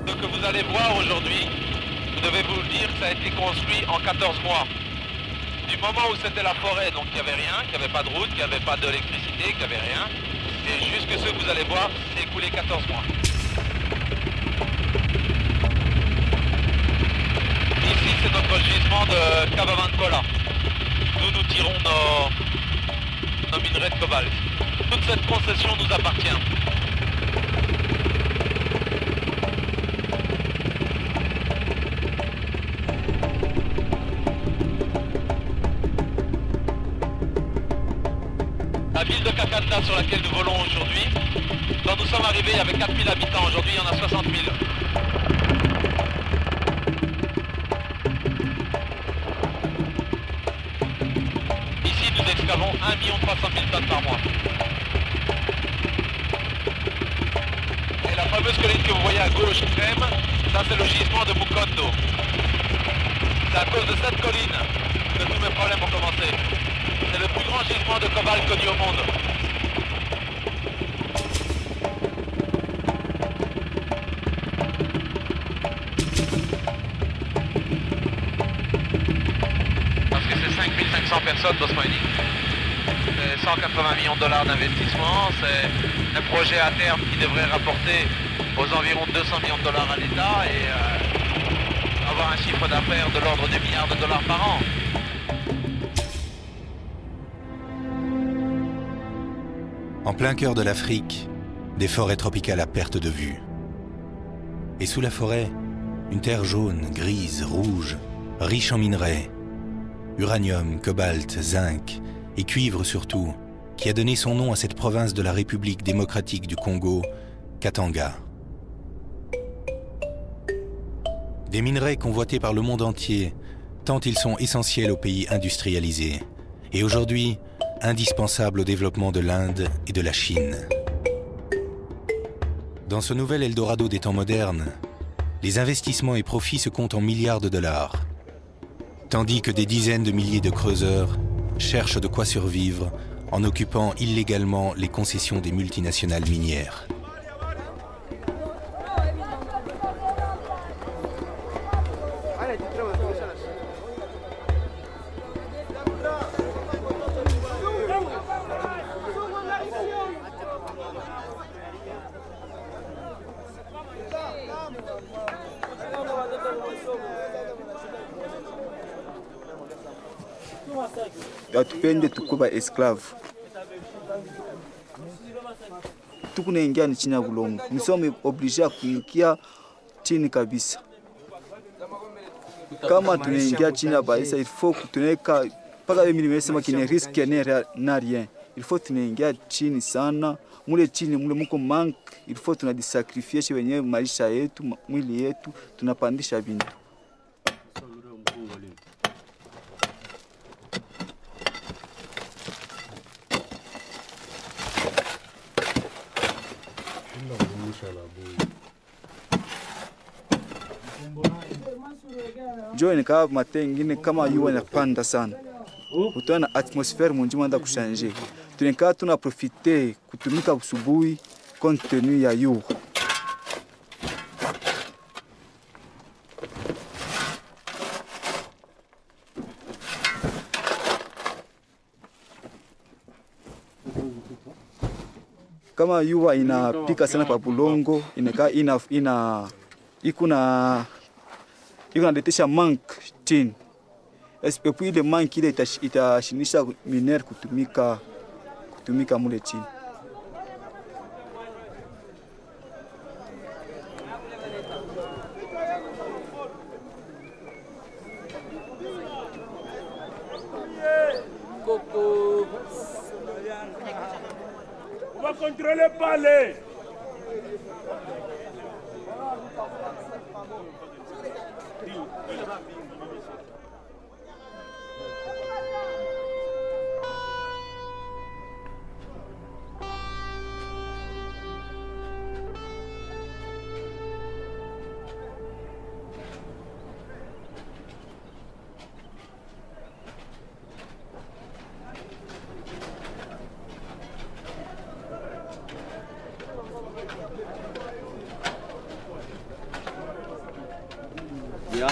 Ce que vous allez voir aujourd'hui, vous devez vous le dire, ça a été construit en 14 mois. Du moment où c'était la forêt, donc il n'y avait rien, qu'il n'y avait pas de route, qu'il n'y avait pas d'électricité, qu'il n'y avait rien. Et jusque ce que vous allez voir, c'est écoulé 14 mois. Ici, c'est notre gisement de Cavavancola. Nous tirons nos minerais de cobalt. Toute cette concession nous appartient. La ville de Kakanda sur laquelle nous volons aujourd'hui, quand nous sommes arrivés, il y avait 4000 habitants. Aujourd'hui, il y en a 60 000. Ici, nous excavons 1 300 000 tonnes par mois. Et la fameuse colline que vous voyez à gauche, crème, ça c'est le gisement de Mukondo. C'est à cause de cette colline que tous mes problèmes ont commencé. C'est le plus grand gisement de cobalt connu au monde. Parce que c'est 5500 personnes dans ce mining. C'est 180 millions de dollars d'investissement. C'est un projet à terme qui devrait rapporter aux environs 200 millions de dollars à l'État et avoir un chiffre d'affaires de l'ordre de milliards de dollars par an. En plein cœur de l'Afrique, des forêts tropicales à perte de vue. Et sous la forêt, une terre jaune, grise, rouge, riche en minerais. Uranium, cobalt, zinc et cuivre surtout, qui a donné son nom à cette province de la République démocratique du Congo, Katanga. Des minerais convoités par le monde entier, tant ils sont essentiels aux pays industrialisés. Et aujourd'hui, indispensable au développement de l'Inde et de la Chine. Dans ce nouvel Eldorado des temps modernes, les investissements et profits se comptent en milliards de dollars, tandis que des dizaines de milliers de creuseurs cherchent de quoi survivre en occupant illégalement les concessions des multinationales minières. Hatupende tukuba esclave. Tukunaingia ni chini ya bulongo. Nisome obligé kuingia chini kabisa. Kama tunaingia chini ya baisa, il faut tunaweka paka mimi nimesema kine risque na rien. Il faut tunaingia chini sana. Mule chini mule muko manque, il faut tunajisacrifier wenyewe maisha yetu, mwili yetu, tunapandisha bintu. Joe ni kama matengine kama yuwa inapanda sana. Utaona atmosphère munjima anda kushanje. Tunakaa tuna profiter kutumika usubuhi compte tenu ya yuwa. Kama yuwa inapika sana pa bulongo, inakaa ikuna detesha manque chini. Puis le manque ile itashinisha minere kutumika mule chini. On va contrôler pas les.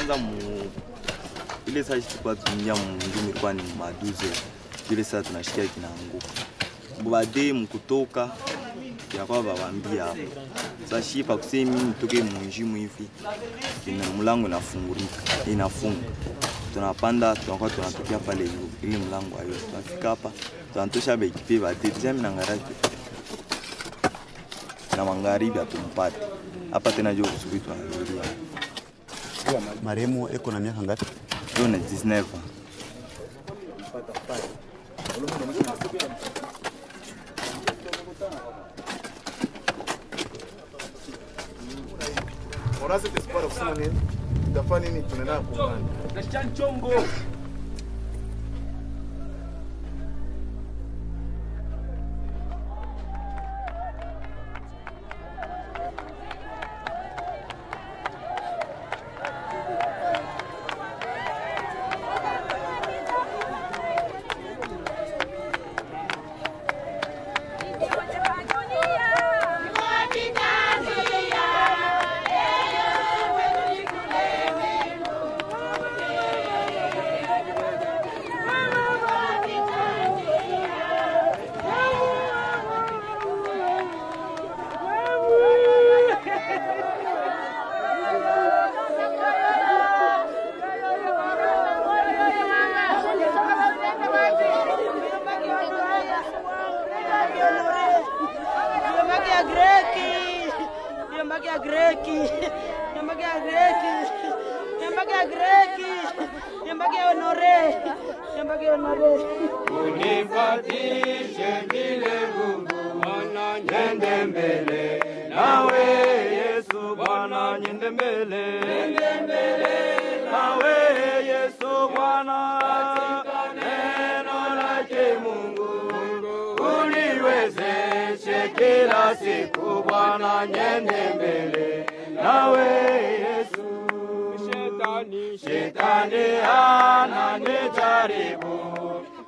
ilianza ile saa tulikuwa tunaingia mjini ilikuwa ni maduze. Ile saa tunashikia kinaanguka. Baadaye mkutoka inakuwa bawaambia hapo. Sasa shipa kusema mimi nitoke mjimu hivi. Kina mlango inafunga. Tunapanda tunakuwa tunatokea pale ile mlango hayo. Tunafika hapa tunatosha bekipe baadaye tena na ngaraji. Na magharibi atumpate. Hapa tena juu kusubiri tunarudia. Marehemu eko na miaka ngapi? Leo na 19. Unaweza kuspara kusema nini? Utafanya nini tunaenda kuungana? Na chongo. Unifatishe vile Mungu Bwana nyende mbele, nawe Yesu Bwana nyende mbele, nawe Yesu Bwana katika neno lake Mungu uniwezeshe kila siku Bwana nyende mbele, nawe Yesu. Shetani ananijaribu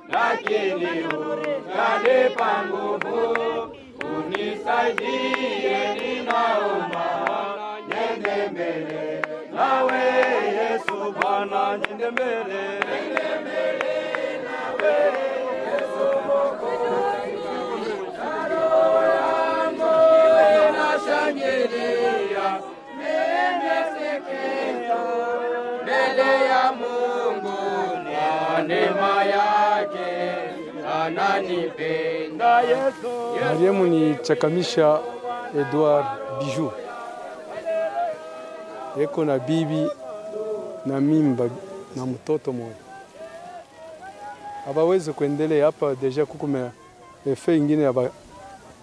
lakini unanipa nguvu, unisaidie ninaomba, nyende mbele, nawe Yesu Bwana nyende mbele, nawe Yesu Mwokozi, roho yangu inashangilia, nimesikika mbele ya Mungu na neema yake ananipenda Yesu. Marehemu ni Chakamisha Edward Bijou. Eko na bibi na mimba na mtoto mmoja. Abaweze kuendelea hapa deja kukume efe ingine aba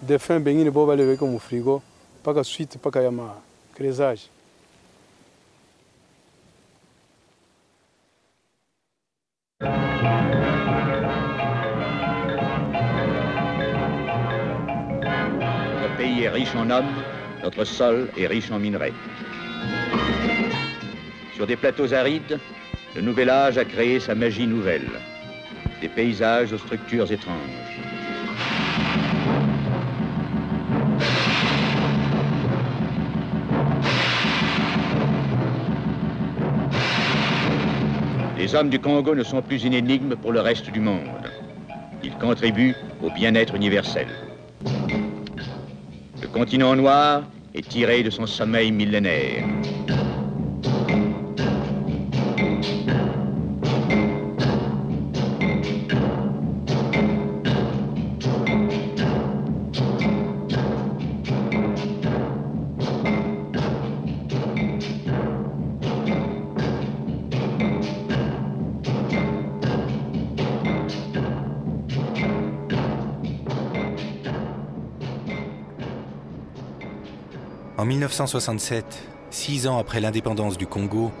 defin bengine bo bale weko mu frigo paka suite paka ya ma crésage. Notre pays est riche en hommes, notre sol est riche en minerais. Sur des plateaux arides, le nouvel âge a créé sa magie nouvelle, des paysages aux structures étranges. Les hommes du Congo ne sont plus une énigme pour le reste du monde. Ils contribuent au bien-être universel. Le continent noir est tiré de son sommeil millénaire. En 1967, 6 ans après l'indépendance du Congo,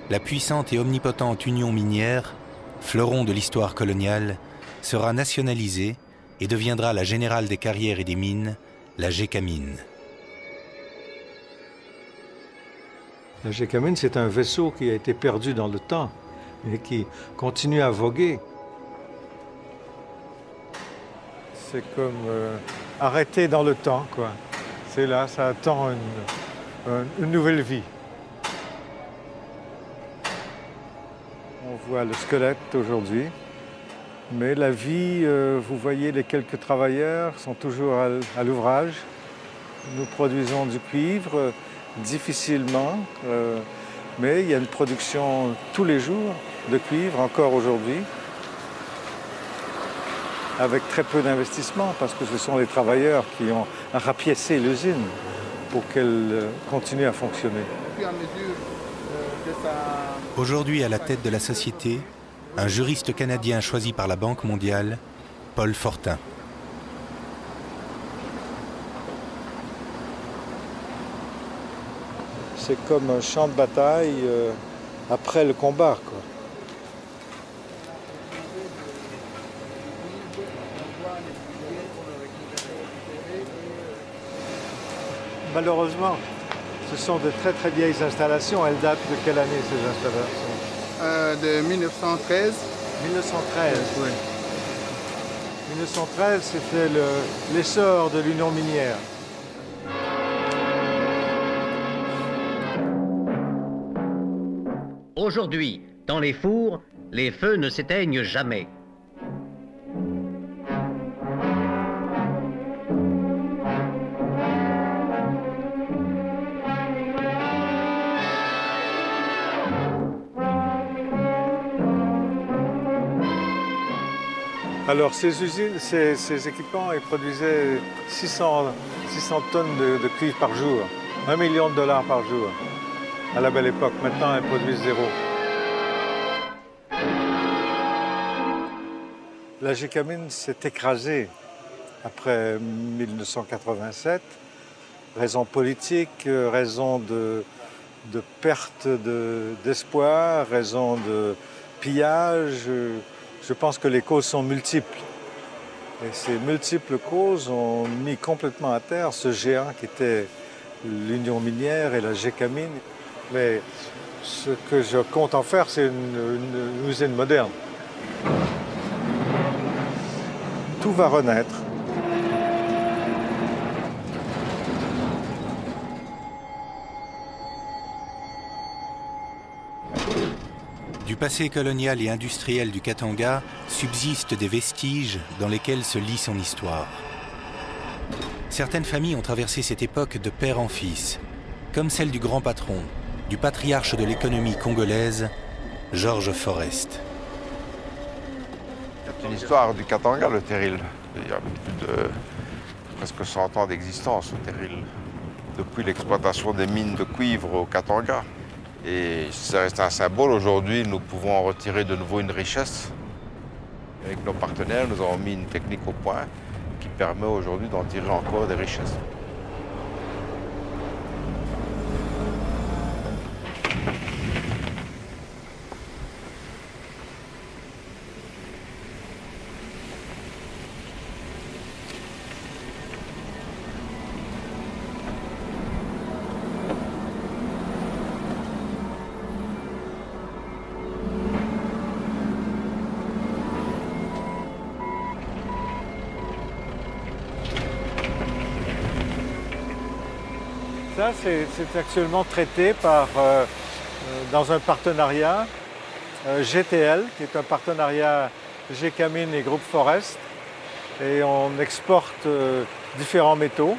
la puissante et omnipotente Union minière, fleuron de l'histoire coloniale, sera nationalisée et deviendra la Générale des carrières et des mines, la GECAMINE. La GECAMINE, c'est un vaisseau qui a été perdu dans le temps et qui continue à voguer. C'est comme arrêté dans le temps, quoi. C'est là, ça attend une nouvelle vie. voit le squelette aujourd'hui. Mais la vie, vous voyez, les quelques travailleurs sont toujours à l'ouvrage. Nous produisons du cuivre difficilement, mais il y a une production tous les jours de cuivre, encore aujourd'hui, avec très peu d'investissement, parce que ce sont les travailleurs qui ont rapiécé l'usine pour qu'elle continue à fonctionner. Aujourd'hui, à la tête de la société, un juriste canadien choisi par la Banque mondiale, Paul Fortin. C'est comme un champ de bataille après le combat, quoi. Malheureusement, ce sont de très très vieilles installations. Elles datent de quelle année ces installations? De 1913. 1913, oui. 1913, c'était l'essor de l'Union minière. Aujourd'hui, dans les fours, les feux ne s'éteignent jamais. Alors ces usines, ces équipements, ils produisaient 600 tonnes de cuivre par jour, 1 million de dollars par jour, à la belle époque. Maintenant, elles produisent zéro. La Gécamine s'est écrasée après 1987, raison politique, raison de perte d'espoir, raison de pillage. Je pense que les causes sont multiples. Et ces multiples causes ont mis complètement à terre ce géant qui était l'Union minière et la Gécamine. Mais ce que je compte en faire, c'est une usine moderne. Tout va renaître. Du passé colonial et industriel du Katanga subsistent des vestiges dans lesquels se lit son histoire. Certaines familles ont traversé cette époque de père en fils, comme celle du grand patron, du patriarche de l'économie congolaise, George Forrest. C'est une histoire du Katanga, le terril. Il y a plus de presque 100 ans d'existence, le terril. Depuis l'exploitation des mines de cuivre au Katanga. Et ça reste un symbole. Aujourd'hui, nous pouvons en retirer de nouveau une richesse. Avec nos partenaires, nous avons mis une technique au point qui permet aujourd'hui d'en tirer encore des richesses. Ça, c'est actuellement traité dans un partenariat GTL, qui est un partenariat Gécamine et Groupe Forrest. Et on exporte différents métaux.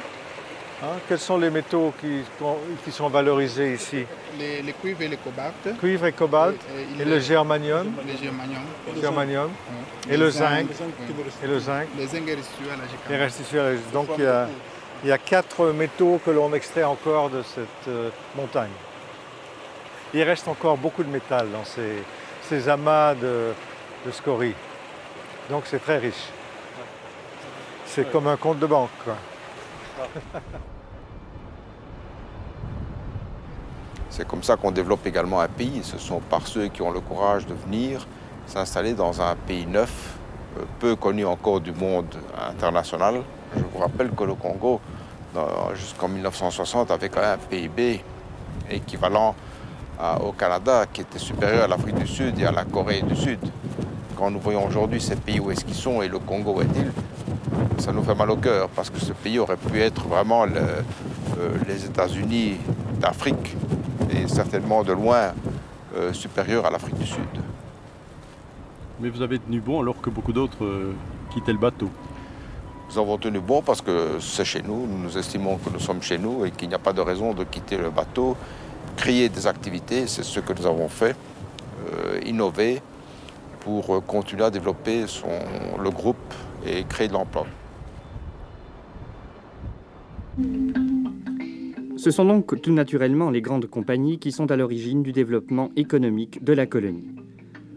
Quels sont les métaux qui sont valorisés ici? Les cuivres et le cobalt. Cuivre et cobalt. Et le germanium. Le germanium. Et le zinc. Et le zinc. Le zinc est restitué à la Gécamine. Et restitué à la... Donc il y a 4 métaux que l'on extrait encore de cette montagne. Il reste encore beaucoup de métal dans ces amas de scories. Donc c'est très riche. C'est comme un compte de banque, quoi. C'est comme ça qu'on développe également un pays. Ce sont par ceux qui ont le courage de venir s'installer dans un pays neuf, peu connu encore du monde international. Je vous rappelle que le Congo, jusqu'en 1960, avait quand même un PIB équivalent au Canada, qui était supérieur à l'Afrique du Sud et à la Corée du Sud. Quand nous voyons aujourd'hui ces pays où est-ce qu'ils sont et le Congo où est-il, ça nous fait mal au cœur, parce que ce pays aurait pu être vraiment les États-Unis d'Afrique, et certainement de loin supérieur à l'Afrique du Sud. Mais vous avez tenu bon alors que beaucoup d'autres quittaient le bateau. Nous avons tenu bon parce que c'est chez nous, nous estimons que nous sommes chez nous et qu'il n'y a pas de raison de quitter le bateau. Créer des activités, c'est ce que nous avons fait, innover pour continuer à développer le groupe et créer de l'emploi. Ce sont donc tout naturellement les grandes compagnies qui sont à l'origine du développement économique de la colonie.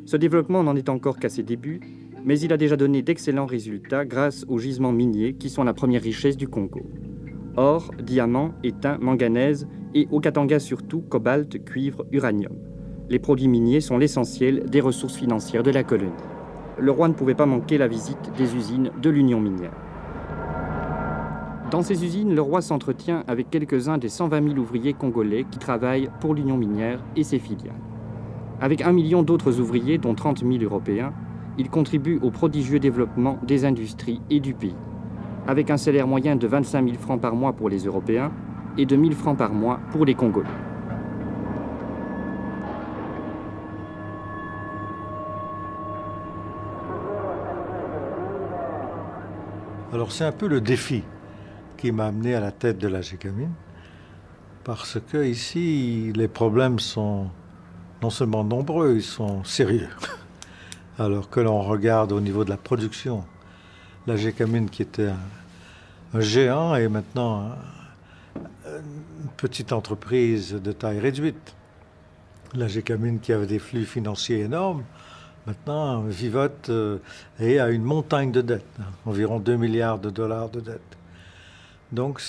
Ce développement n'en est encore qu'à ses débuts, mais il a déjà donné d'excellents résultats grâce aux gisements miniers qui sont la première richesse du Congo. Or, diamants, étain, manganèse et au Katanga surtout cobalt, cuivre, uranium. Les produits miniers sont l'essentiel des ressources financières de la colonie. Le roi ne pouvait pas manquer la visite des usines de l'Union minière. Dans ces usines, le roi s'entretient avec quelques-uns des 120 000 ouvriers congolais qui travaillent pour l'Union minière et ses filiales. Avec 1 million d'autres ouvriers, dont 30 000 Européens, il contribue au prodigieux développement des industries et du pays, avec un salaire moyen de 25 000 francs par mois pour les Européens et de 1 000 francs par mois pour les Congolais. Alors c'est un peu le défi qui m'a amené à la tête de la Gécamine, parce que ici les problèmes sont non seulement nombreux, ils sont sérieux. Alors que l'on regarde au niveau de la production, la Gécamine qui était un géant est maintenant une petite entreprise de taille réduite. La Gécamine qui avait des flux financiers énormes, maintenant vivote et a une montagne de dettes, environ 2 milliards de dollars de dettes. Donc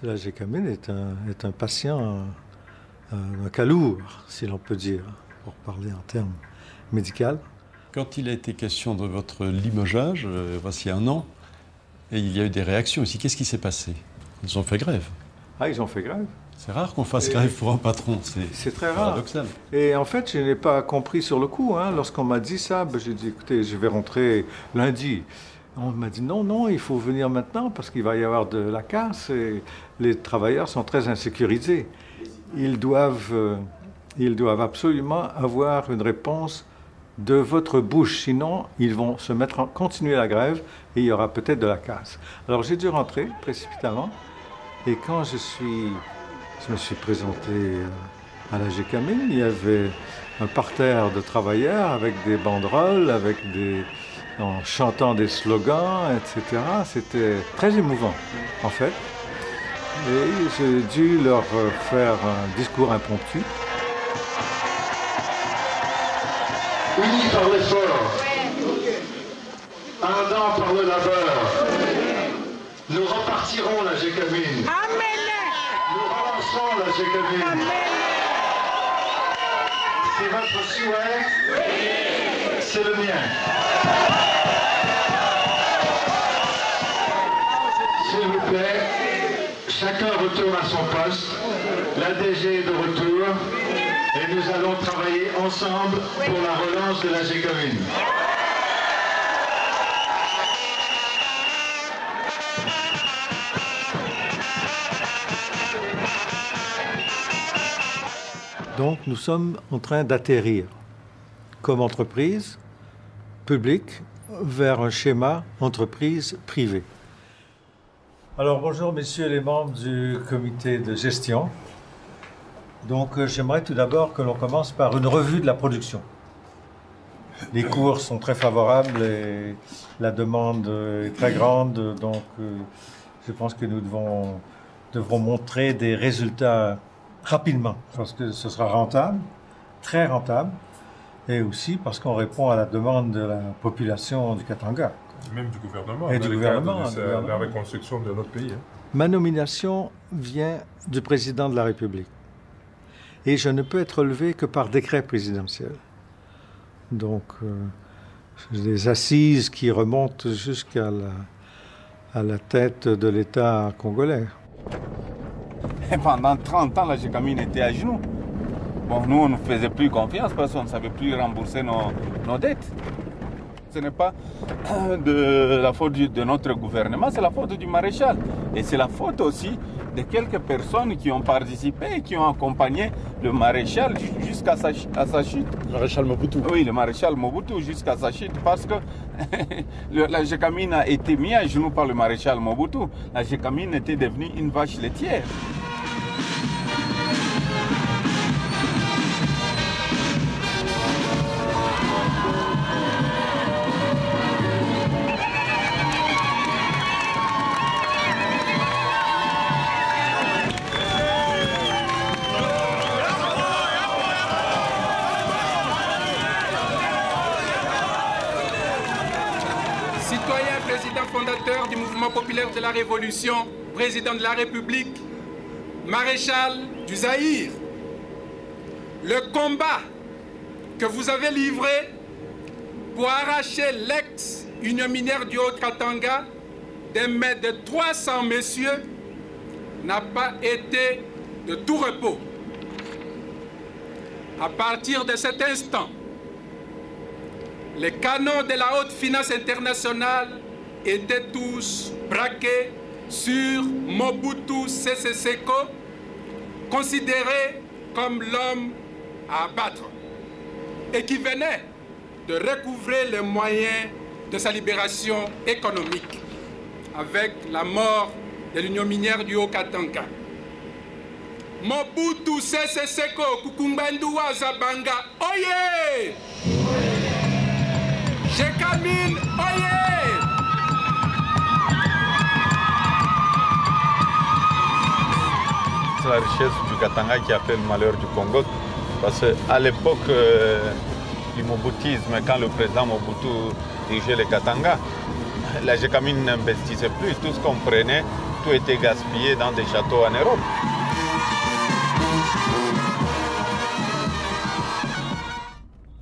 la Gécamine est un patient, un calourd, si l'on peut dire, pour parler en termes médical. Quand il a été question de votre limogeage, voici 1 an, et il y a eu des réactions aussi, qu'est-ce qui s'est passé? Ils ont fait grève. Ah, ils ont fait grève? C'est rare qu'on fasse grève pour un patron, c'est très paradoxal. Rare. Et en fait, je n'ai pas compris sur le coup. Lorsqu'on m'a dit ça, j'ai dit, écoutez, je vais rentrer lundi. On m'a dit, non, il faut venir maintenant parce qu'il va y avoir de la casse et les travailleurs sont très insécurisés. Ils doivent absolument avoir une réponse de votre bouche, sinon ils vont continuer la grève et il y aura peut-être de la casse. Alors j'ai dû rentrer précipitamment et quand je me suis présenté à la Gécamine, il y avait un parterre de travailleurs avec des banderoles, en chantant des slogans, etc. C'était très émouvant en fait. Et j'ai dû leur faire un discours impromptu. Unis par l'effort, ardents par le labeur, nous repartirons la Gécamine. Nous relançons la Gécamine. C'est votre souhait? C'est le mien. S'il vous plaît, chacun retourne à son poste. La DG est de retour. Et nous allons travailler ensemble pour la relance de la Gécamine. Donc nous sommes en train d'atterrir comme entreprise publique vers un schéma entreprise privée. Alors bonjour messieurs les membres du comité de gestion. Donc j'aimerais tout d'abord que l'on commence par une revue de la production. Les cours sont très favorables et la demande est très grande, donc je pense que nous devrons montrer des résultats rapidement, parce que ce sera rentable, très rentable, et aussi parce qu'on répond à la demande de la population du Katanga. Même du gouvernement, et du gouvernement, de la reconstruction de notre pays. Ma nomination vient du président de la République. Et je ne peux être relevé que par décret présidentiel. Donc, des assises qui remontent jusqu'à la tête de l'État congolais. Et pendant 30 ans, la Gécamine était à genoux. Bon, nous, on ne faisait plus confiance parce qu'on ne savait plus rembourser nos dettes. Ce n'est pas de la faute de notre gouvernement, c'est la faute du maréchal. Et c'est la faute aussi de quelques personnes qui ont participé et qui ont accompagné le maréchal jusqu'à sa chute. Le maréchal Mobutu. Oui, le maréchal Mobutu jusqu'à sa chute parce que la Gécamine a été mise à genoux par le maréchal Mobutu. La Gécamine était devenue une vache laitière. Citoyen, président fondateur du mouvement populaire de la Révolution, président de la République, maréchal du Zaïre, le combat que vous avez livré pour arracher l'ex-Union minière du Haut-Katanga des mains de 300 messieurs n'a pas été de tout repos. À partir de cet instant, les canons de la haute finance internationale étaient tous braqués sur Mobutu Sese Seko, considéré comme l'homme à abattre, et qui venait de recouvrer les moyens de sa libération économique avec la mort de l'Union minière du Haut-Katanga. Mobutu Sese Seko Kukumbanduwa Zabanga, oye! Gécamine, oyez! C'est la richesse du Katanga qui a fait le malheur du Congo. Parce qu'à l'époque du Mobutisme, quand le président Mobutu dirigeait le Katanga, la Gécamine n'investissait plus. Tout ce qu'on prenait, tout était gaspillé dans des châteaux en Europe.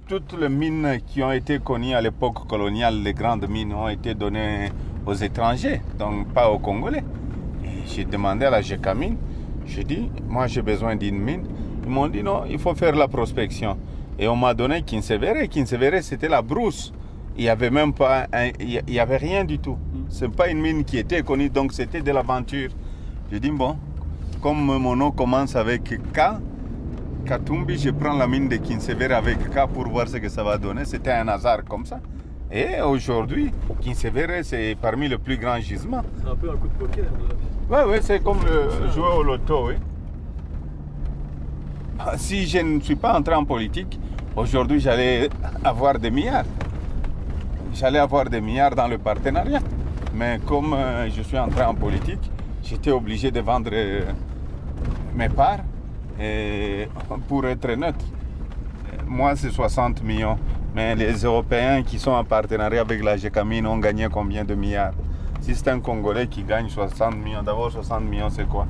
Toutes les mines qui ont été connues à l'époque coloniale, les grandes mines, ont été données aux étrangers, donc pas aux Congolais. Et j'ai demandé à la Gécamine, j'ai dit, moi j'ai besoin d'une mine. Ils m'ont dit non, il faut faire la prospection. Et on m'a donné Kinsevere. Kinsevere, c'était la brousse. Il n'y avait même pas, il y avait rien du tout. Ce n'est pas une mine qui était connue, donc c'était de l'aventure. J'ai dit, bon, comme mon nom commence avec K, Katumbi, je prends la mine de Kinsevere avec K pour voir ce que ça va donner. C'était un hasard comme ça. Et aujourd'hui, Kinsevere, c'est parmi les plus grands gisements. C'est un peu un coup de poker. Oui, c'est comme jouer au loto. Oui. Si je ne suis pas entré en politique, aujourd'hui, j'allais avoir des milliards. J'allais avoir des milliards dans le partenariat. Mais comme je suis entré en politique, j'étais obligé de vendre mes parts. Et pour être neutre, moi c'est 60 millions, mais les Européens qui sont en partenariat avec la Gécamine ont gagné combien de milliards? Si c'est un Congolais qui gagne 60 millions, d'abord 60 millions c'est quoi?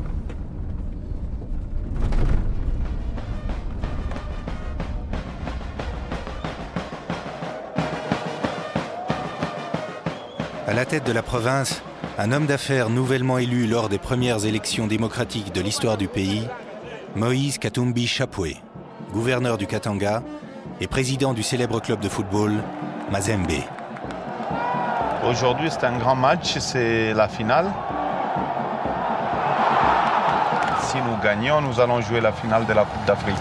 À la tête de la province, un homme d'affaires nouvellement élu lors des premières élections démocratiques de l'histoire du pays, Moïse Katumbi Chapwe, gouverneur du Katanga et président du célèbre club de football Mazembe. Aujourd'hui, c'est un grand match, c'est la finale. Si nous gagnons, nous allons jouer la finale de la Coupe d'Afrique.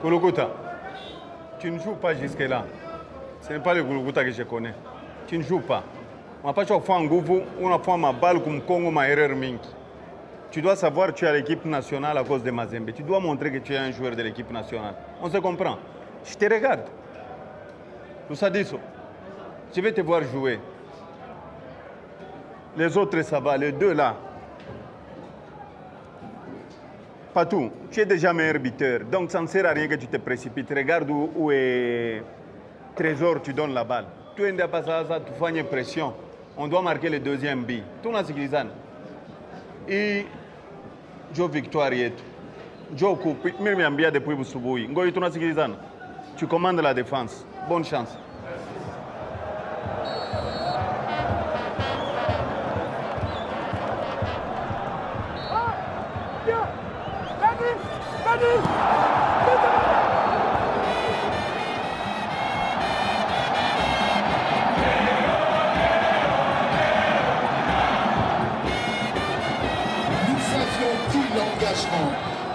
Guluguta, tu ne joues pas jusque-là. Ce n'est pas le Guluguta que je connais. Tu ne joues pas. Tu dois savoir que tu es à l'équipe nationale à cause de Mazembe. Tu dois montrer que tu es un joueur de l'équipe nationale. On se comprend. Je te regarde. Tout ça dit ça. Je vais te voir jouer. Les autres, ça va. Les deux là. Patou, tu es déjà meilleur buteur, donc ça ne sert à rien que tu te précipites. Regarde où est Trésor, tu donnes la balle. Tu es pas ça, tu fais une pression. On doit marquer le deuxième but. Tout le monde et Joe Victoire est. Joe Coupe, même bien depuis Boussoubouy. Tu commandes la défense. Bonne chance.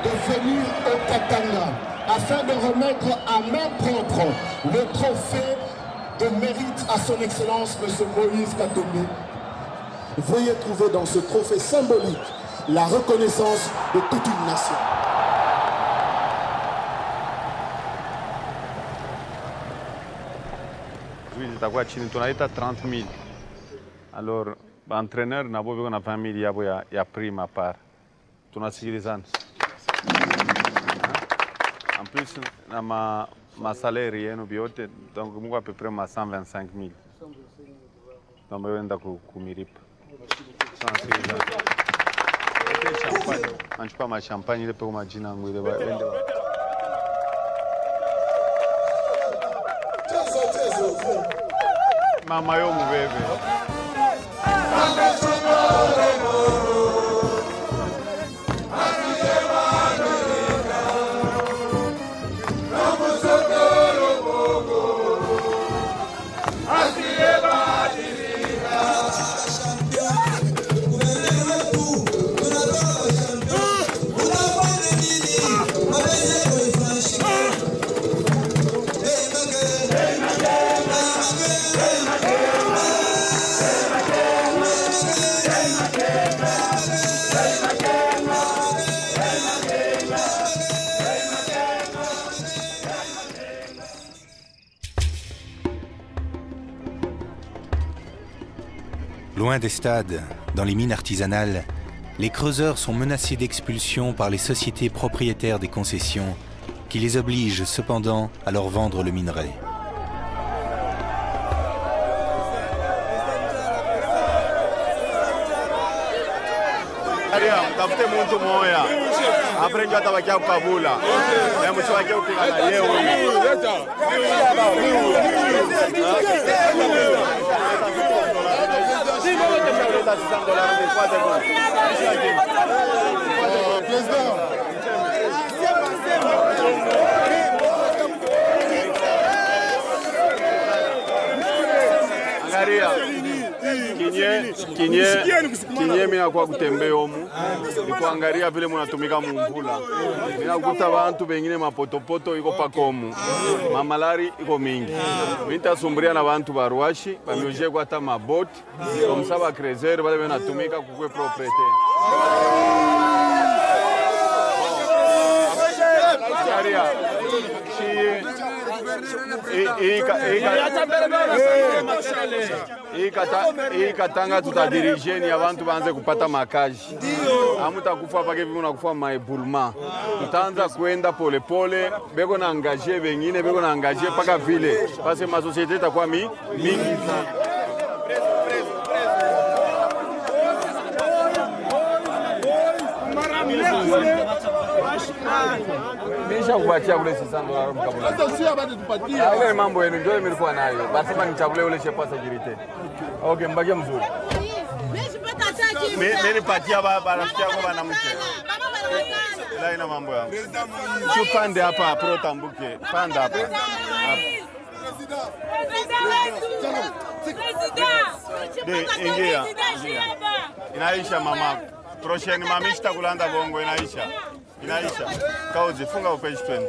De venir au Katanga afin de remettre à main propre le trophée de mérite à son excellence M. Moïse Katumbi. Veuillez trouver dans ce trophée symbolique la reconnaissance de toute une nation. Oui, c'est 30 000. Alors, l'entraîneur n'a pas vu qu'on a 20 000, il a pris ma part. Tu n'as pas en plus, ma salaire est donc je suis à peu près à 125 000. Donc je vais à Mirip. Je suis pas ma champagne, je peux imaginer. Maman, yo bébé. Loin des stades, dans les mines artisanales, les creuseurs sont menacés d'expulsion par les sociétés propriétaires des concessions qui les obligent cependant à leur vendre le minerai. Kinye mina kwa kutembea omu ni kuangalia vile munatumika mumvula. Mina kuta bantu bengine mapotopoto iko pakomu. Mamalari iko mingi. Minta sumburia na bantu baruashi, bamioje kwa hata maboti, omsaba krezer bale benatumika kukwe propriete. Hii Katanga tutadirigeni abantu banze kupata makaji. Hamutakufa pake hivi unakufa maebulma. Tutaanza kwenda pole pole, beko na angaje wengine, beko na angaje paka vile. Basi ma societe itakuwa mingi sana. Nisha kupatia ule $600 mkabula. Sasa sio bado tupatia. Ile mambo yenu ndio nilikuwa nayo. Basi kama nichagulie ule chef security. Okay, mbakie mzuri. Mimi nipatia baba rafiki yangu bana mke. La ina mambo yangu. Tupande hapa pro tambuke. Panda hapa. Ingia. Inaisha mama. Prochaine mami sitakulanda bongo inaisha. Inaisha. Kauzi funga upage 20.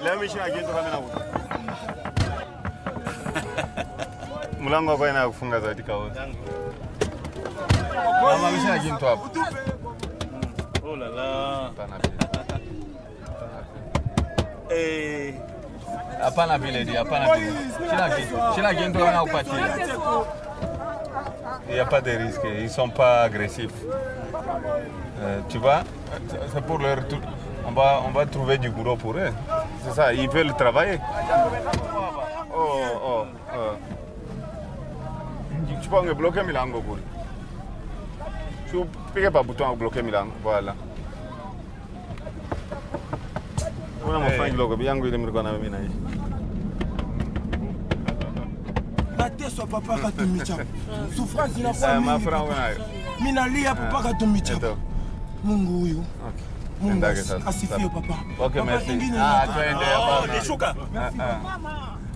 Leo mishina kitu kama na huko. Mlango kwa ina kufunga zaidi kauzi. Mama mishina kitu hapo. Oh la la. Hapana vile dia, hapana vile. Shina kitu wana upatia. Il n'y a pas de risque, ils ne sont pas agressifs. Tu vois, c'est pour leur... On va trouver du boulot pour eux. C'est ça, ils veulent travailler. Oh. Tu peux bloquer Milango pour. Tu peux pas bouton bloquer Milango. Voilà. On a fait un bloc, bien que nous avons mis. Mateso papa katumicha. Souffrance ina kwa mimi. Minalia papa katumicha. Mungu huyu. Mungu asifiwe papa. Ok, merci.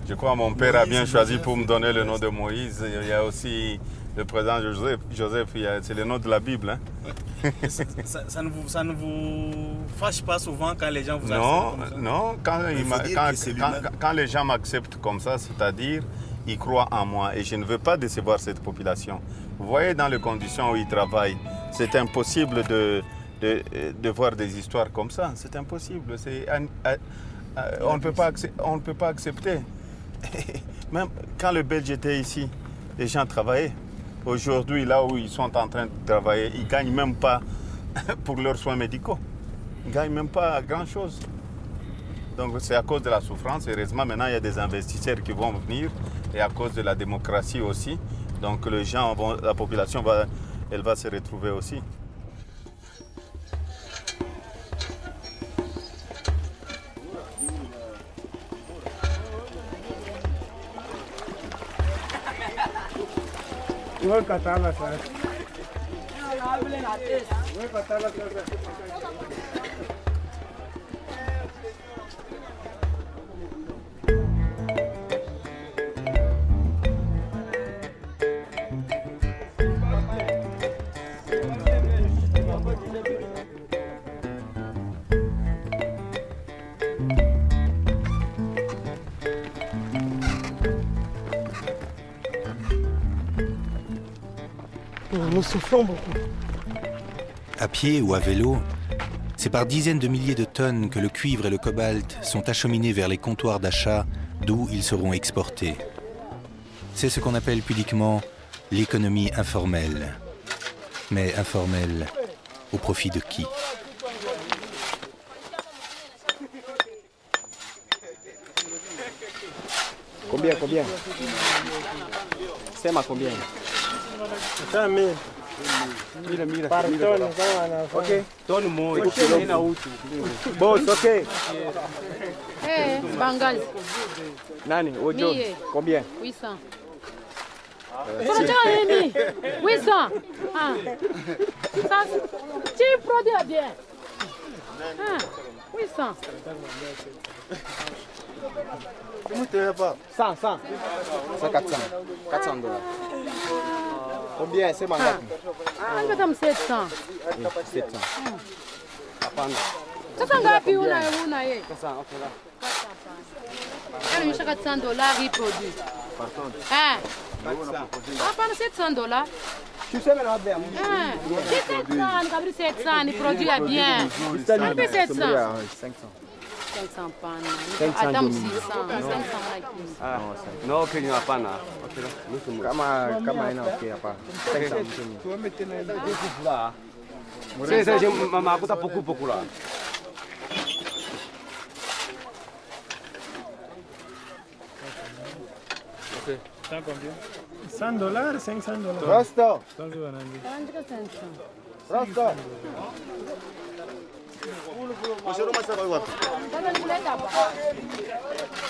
Je crois que mon père a bien choisi pour me donner le nom de Moïse. Il y a aussi le président Joseph, c'est le nom de la Bible. Hein? Ça ne vous fâche pas souvent quand les gens vous acceptent? Non, quand les gens m'acceptent comme ça, c'est-à-dire ils croient en moi et je ne veux pas décevoir cette population. Vous voyez dans les conditions où ils travaillent, c'est impossible de voir des histoires comme ça. C'est impossible. On ne peut pas accepter. Même quand le Belge était ici, les gens travaillaient. Aujourd'hui, là où ils sont en train de travailler, ils ne gagnent même pas pour leurs soins médicaux. Ils ne gagnent même pas grand-chose. Donc c'est à cause de la souffrance. Heureusement, maintenant, il y a des investisseurs qui vont venir. Et à cause de la démocratie aussi. Donc la population va se retrouver aussi. Nous souffrons beaucoup. À pied ou à vélo, c'est par dizaines de milliers de tonnes que le cuivre et le cobalt sont acheminés vers les comptoirs d'achat d'où ils seront exportés. C'est ce qu'on appelle pudiquement l'économie informelle. Mais informelle au profit de qui? Combien? C'est ma combien? 100 000. Par tonne, ok. Tonne moja. Boss, ok. Bangazi. Nani? Ojo. Combien? 800. Unataka nini? 800. Ah. Sasa, tu produis bien. Ah, 800. Comment tu veux pas? 100. C'est 400. 400 $. Combien c'est mangapi? Angatam 700. 700. Hapana. Sasa ngapi una yeye? Sasa okay là. Elle me cherche $400 produit. Par contre. Ah. Hapana $700. Tu sais maintenant bien. Ah. 700, kabri 700, ni produit est bien. Combien 700? 500 pana. Adam 600, 500 ah, no, okay, ni hapana. Okay là. Kama ina okay hapana. 500 mtumi. Tu mete na ndio kufula. C'est makuta pouco là. Ok. Ça combien? $100, $500. Rosto. Rosto.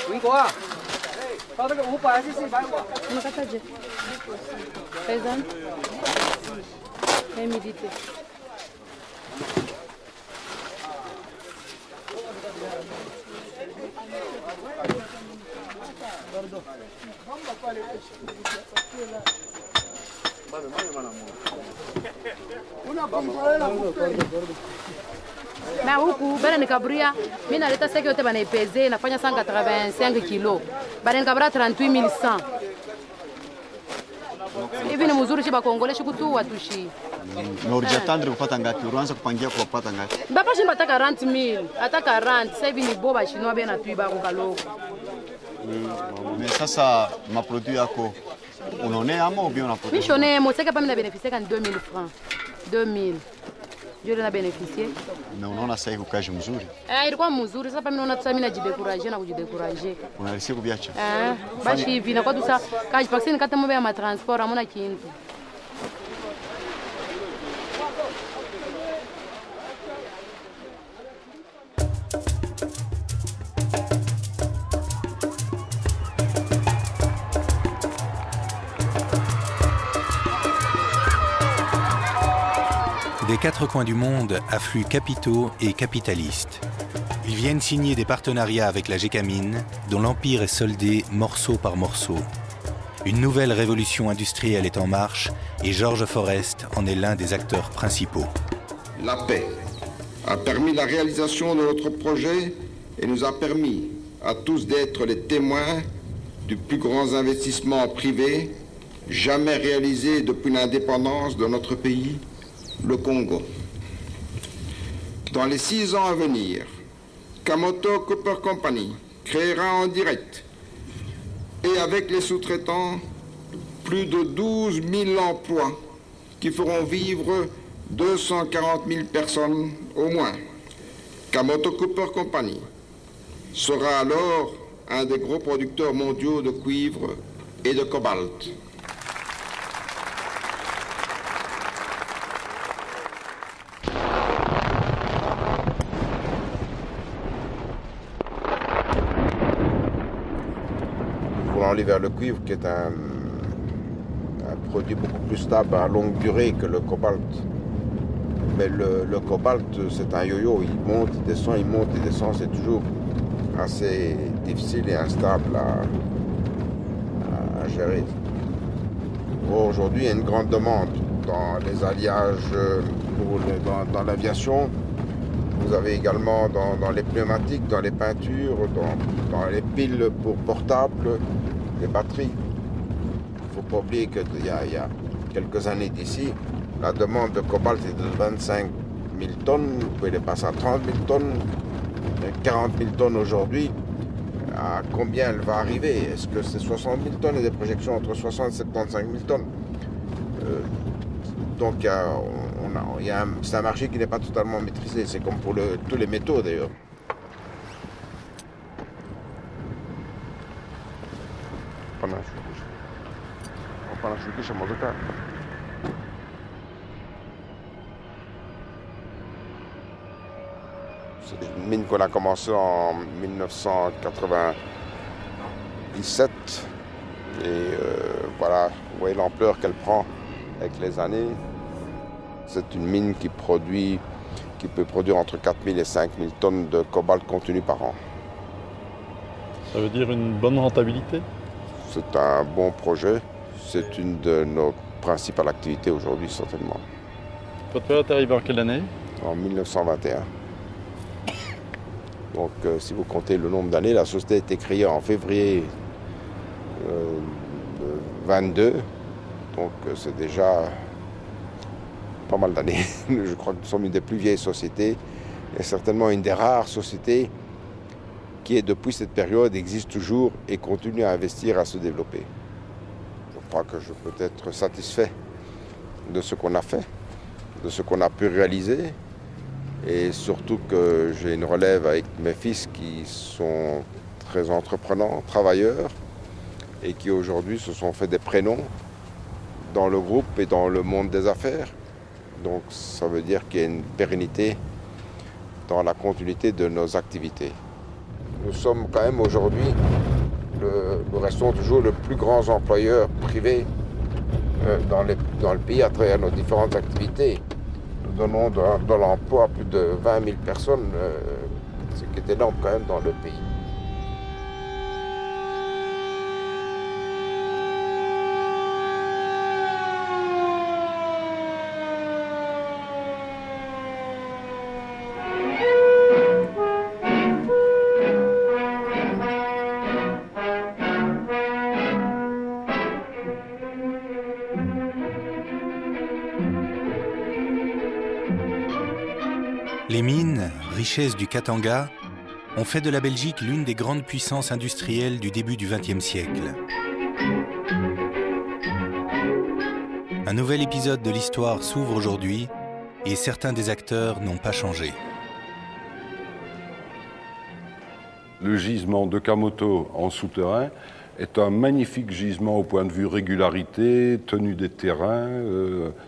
Winko ah. Fala que o pai assim vai. Não tá de. Pesando. É medite. Na huku bana nikaburia mimi naleta seki yote bana ipeze nafanya 185 kg bana nikabura 38100 hivi ni mzuri chiba kongolesha kutu watushi na urjatandre kupata ngapi unaanza kupangia kupata ngapi baba shimba ataka 40000 ataka 40 sasa hivi ni boba shinwa bena tuiba kwa kaloko mais sasa ma produit yako unaonea ama ou bien unapotea mimi shone mo seki pa mimi na beneficia kan 2000 francs 2000 ndio na beneficie. Na unaona sasa hivi kazi mzuri? Ilikuwa mzuri. Sasa mimi naona mimi najidekuraje na kujidekuraje. Unalisia kuviacha? Basi hivi na kwa tu sasa kazi pakisini kata mambo ya matransport amona kintu. Des quatre coins du monde affluent capitaux et capitalistes. Ils viennent signer des partenariats avec la Gécamine, dont l'empire est soldé morceau par morceau. Une nouvelle révolution industrielle est en marche et Georges Forest en est l'un des acteurs principaux. La paix a permis la réalisation de notre projet et nous a permis à tous d'être les témoins du plus grand investissement privé jamais réalisé depuis l'indépendance de notre pays, le Congo. Dans les 6 ans à venir, Kamoto Copper Company créera en direct et avec les sous-traitants plus de 12 000 emplois qui feront vivre 240 000 personnes au moins. Kamoto Copper Company sera alors un des gros producteurs mondiaux de cuivre et de cobalt. Aller vers le cuivre qui est un produit beaucoup plus stable à longue durée que le cobalt. Mais le cobalt, c'est un yo-yo, il monte, il descend, il monte, il descend, c'est toujours assez difficile et instable à gérer. Aujourd'hui, il y a une grande demande dans les alliages, dans l'aviation. Vous avez également dans les pneumatiques, dans les peintures, dans les piles pour portables, les batteries. Il ne faut pas oublier qu'il y a quelques années d'ici, la demande de cobalt est de 25 000 tonnes, vous pouvez les passer à 30 000 tonnes, 40 000 tonnes aujourd'hui. À combien elle va arriver? Est-ce que c'est 60 000 tonnes et des projections entre 60 et 75 000 tonnes? Donc c'est un marché qui n'est pas totalement maîtrisé, c'est comme pour tous les métaux d'ailleurs. C'est une mine qu'on a commencée en 1997 et voilà, vous voyez l'ampleur qu'elle prend avec les années. C'est une mine qui peut produire entre 4 000 et 5 000 tonnes de cobalt contenu par an. Ça veut dire une bonne rentabilité? C'est un bon projet. C'est une de nos principales activités aujourd'hui, certainement. Votre père est arrivé en quelle année? En 1921. Donc, si vous comptez le nombre d'années, la société a été créée en février 22. Donc, c'est déjà pas mal d'années. Je crois que nous sommes une des plus vieilles sociétés et certainement une des rares sociétés qui, depuis cette période, existe toujours et continue à investir, à se développer. Je crois que je peux être satisfait de ce qu'on a fait, de ce qu'on a pu réaliser et surtout que j'ai une relève avec mes fils qui sont très entreprenants, travailleurs et qui aujourd'hui se sont fait des prénoms dans le groupe et dans le monde des affaires. Donc ça veut dire qu'il y a une pérennité dans la continuité de nos activités. Nous sommes quand même aujourd'hui, nous restons toujours le plus grand employeur privé dans le pays à travers nos différentes activités. Nous donnons de l'emploi à plus de 20 000 personnes, ce qui est énorme quand même dans le pays. Les mines, richesses du Katanga, ont fait de la Belgique l'une des grandes puissances industrielles du début du XXe siècle. Un nouvel épisode de l'histoire s'ouvre aujourd'hui et certains des acteurs n'ont pas changé. Le gisement de Kamoto en souterrain est un magnifique gisement au point de vue régularité, tenue des terrains,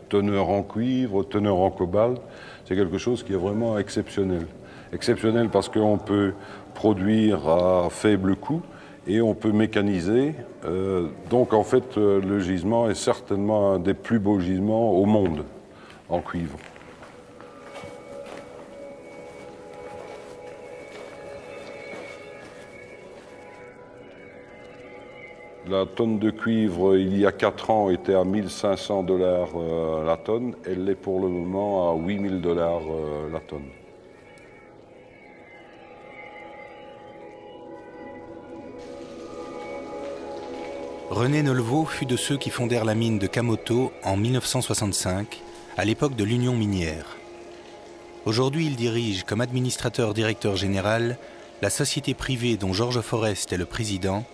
teneur en cuivre, teneur en cobalt. C'est quelque chose qui est vraiment exceptionnel. Exceptionnel parce qu'on peut produire à faible coût et on peut mécaniser. Donc en fait, le gisement est certainement un des plus beaux gisements au monde en cuivre. La tonne de cuivre, il y a 4 ans, était à 1 500 $ la tonne. Elle est pour le moment à 8 000 $ la tonne. René Nolvaud fut de ceux qui fondèrent la mine de Kamoto en 1965, à l'époque de l'Union minière. Aujourd'hui, il dirige comme administrateur-directeur général la société privée dont Georges Forest est le président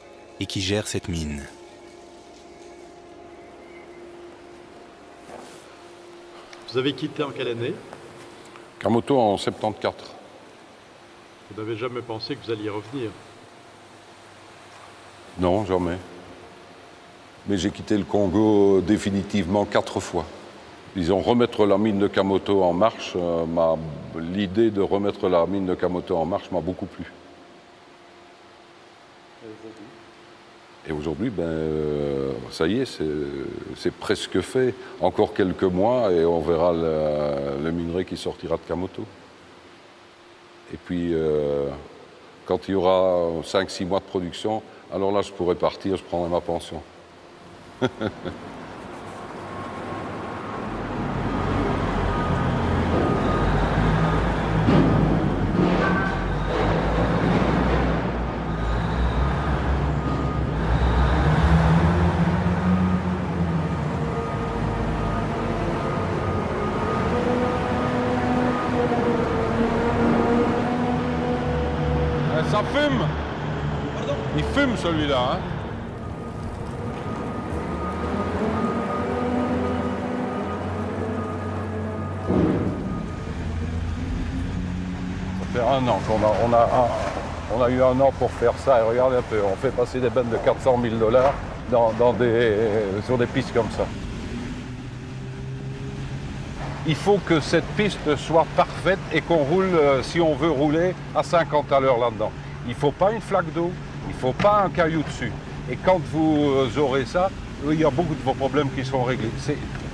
et qui gère cette mine. Vous avez quitté en quelle année? Kamoto en 74. Vous n'avez jamais pensé que vous alliez revenir? Non, jamais. Mais j'ai quitté le Congo définitivement 4 fois. Disons, remettre la mine de Kamoto en marche, l'idée de remettre la mine de Kamoto en marche m'a beaucoup plu. Et aujourd'hui, ça y est, c'est presque fait. Encore quelques mois et on verra le minerai qui sortira de Kamoto. Et puis, quand il y aura 5-6 mois de production, alors là, je pourrai partir, je prendrai ma pension. Ça fume. Pardon? Il fume celui-là. Hein? Ça fait 1 an qu'on a eu 1 an pour faire ça. Et regardez un peu, on fait passer des bennes de 400 000 $ sur des pistes comme ça. Il faut que cette piste soit parfaite et qu'on roule, si on veut rouler, à 50 à l'heure là-dedans. Il ne faut pas une flaque d'eau, il ne faut pas un caillou dessus. Et quand vous aurez ça, il y a beaucoup de vos problèmes qui seront réglés.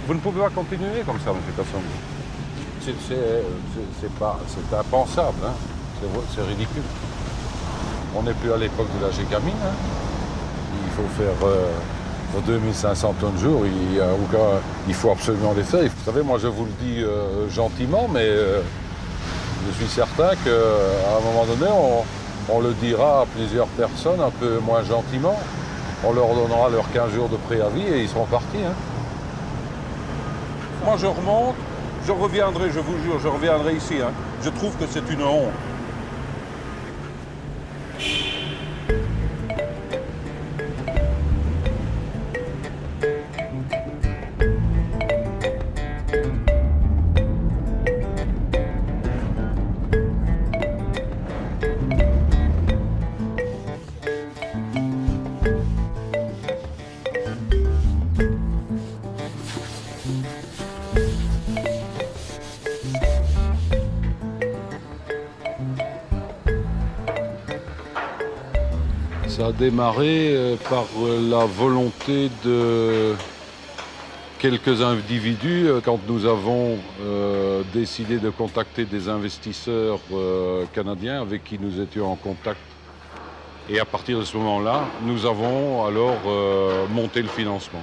Vous ne pouvez pas continuer comme ça, M. Kassongo. C'est impensable, hein. C'est ridicule. On n'est plus à l'époque de la Gécamine. Hein. Il faut faire 2500 tonnes jour, il faut absolument les faire. Vous savez, moi je vous le dis gentiment, mais je suis certain qu'à un moment donné, on le dira à plusieurs personnes un peu moins gentiment. On leur donnera leurs 15 jours de préavis et ils seront partis. Hein. Moi je remonte, je reviendrai, je vous jure, je reviendrai ici. Hein. Je trouve que c'est une honte. Ça a démarré par la volonté de quelques individus quand nous avons décidé de contacter des investisseurs canadiens avec qui nous étions en contact. Et à partir de ce moment-là, nous avons alors monté le financement.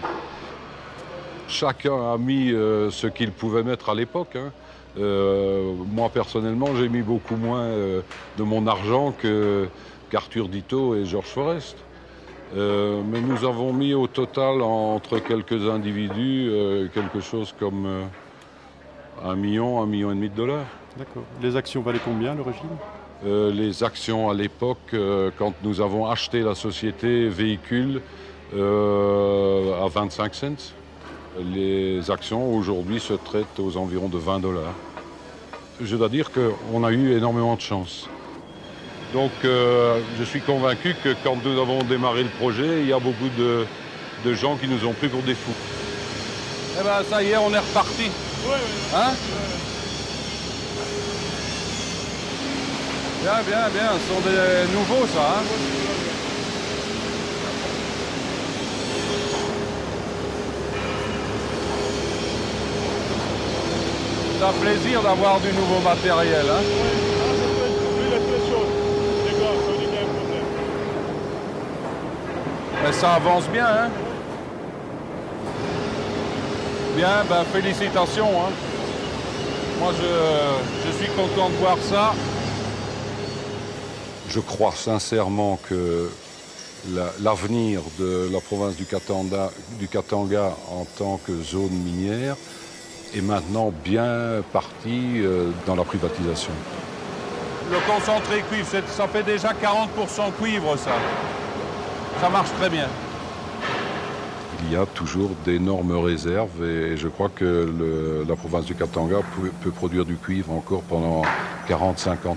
Chacun a mis ce qu'il pouvait mettre à l'époque. Hein. Moi, personnellement, j'ai mis beaucoup moins de mon argent qu'Arthur Ditto et Georges Forest. Mais nous avons mis au total, entre quelques individus, quelque chose comme 1 million, 1,5 million de $. D'accord. Les actions valaient combien à l'origine? Les actions à l'époque, quand nous avons acheté la société véhicule, à 25 cents. Les actions aujourd'hui se traitent aux environs de 20 $. Je dois dire qu'on a eu énormément de chance. Donc je suis convaincu que quand nous avons démarré le projet, il y a beaucoup de gens qui nous ont pris pour des fous. Eh bien ça y est, on est reparti. Hein? Bien, bien, bien. Ce sont des nouveaux, ça. Hein? Ça fait plaisir d'avoir du nouveau matériel. Hein? Mais ça avance bien. Hein? Bien, ben félicitations. Hein? Moi, je suis content de voir ça. Je crois sincèrement que l'avenir de la province du Katanga en tant que zone minière est maintenant bien parti dans la privatisation. Le concentré cuivre, ça fait déjà 40% cuivre, ça. Ça marche très bien. Il y a toujours d'énormes réserves et je crois que la province du Katanga peut produire du cuivre encore pendant 40-50 ans.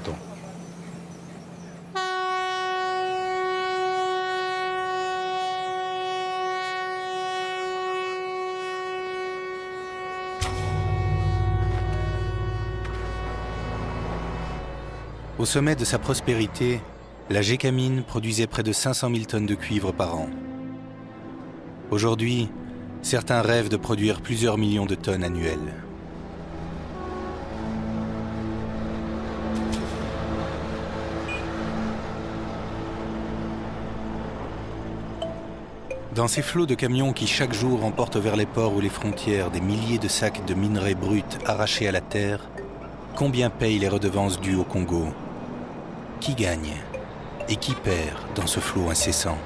Au sommet de sa prospérité, la Gécamine produisait près de 500 000 tonnes de cuivre par an. Aujourd'hui, certains rêvent de produire plusieurs millions de tonnes annuelles. Dans ces flots de camions qui chaque jour emportent vers les ports ou les frontières des milliers de sacs de minerais bruts arrachés à la terre, combien payent les redevances dues au Congo? Qui gagne et qui perd dans ce flot incessant?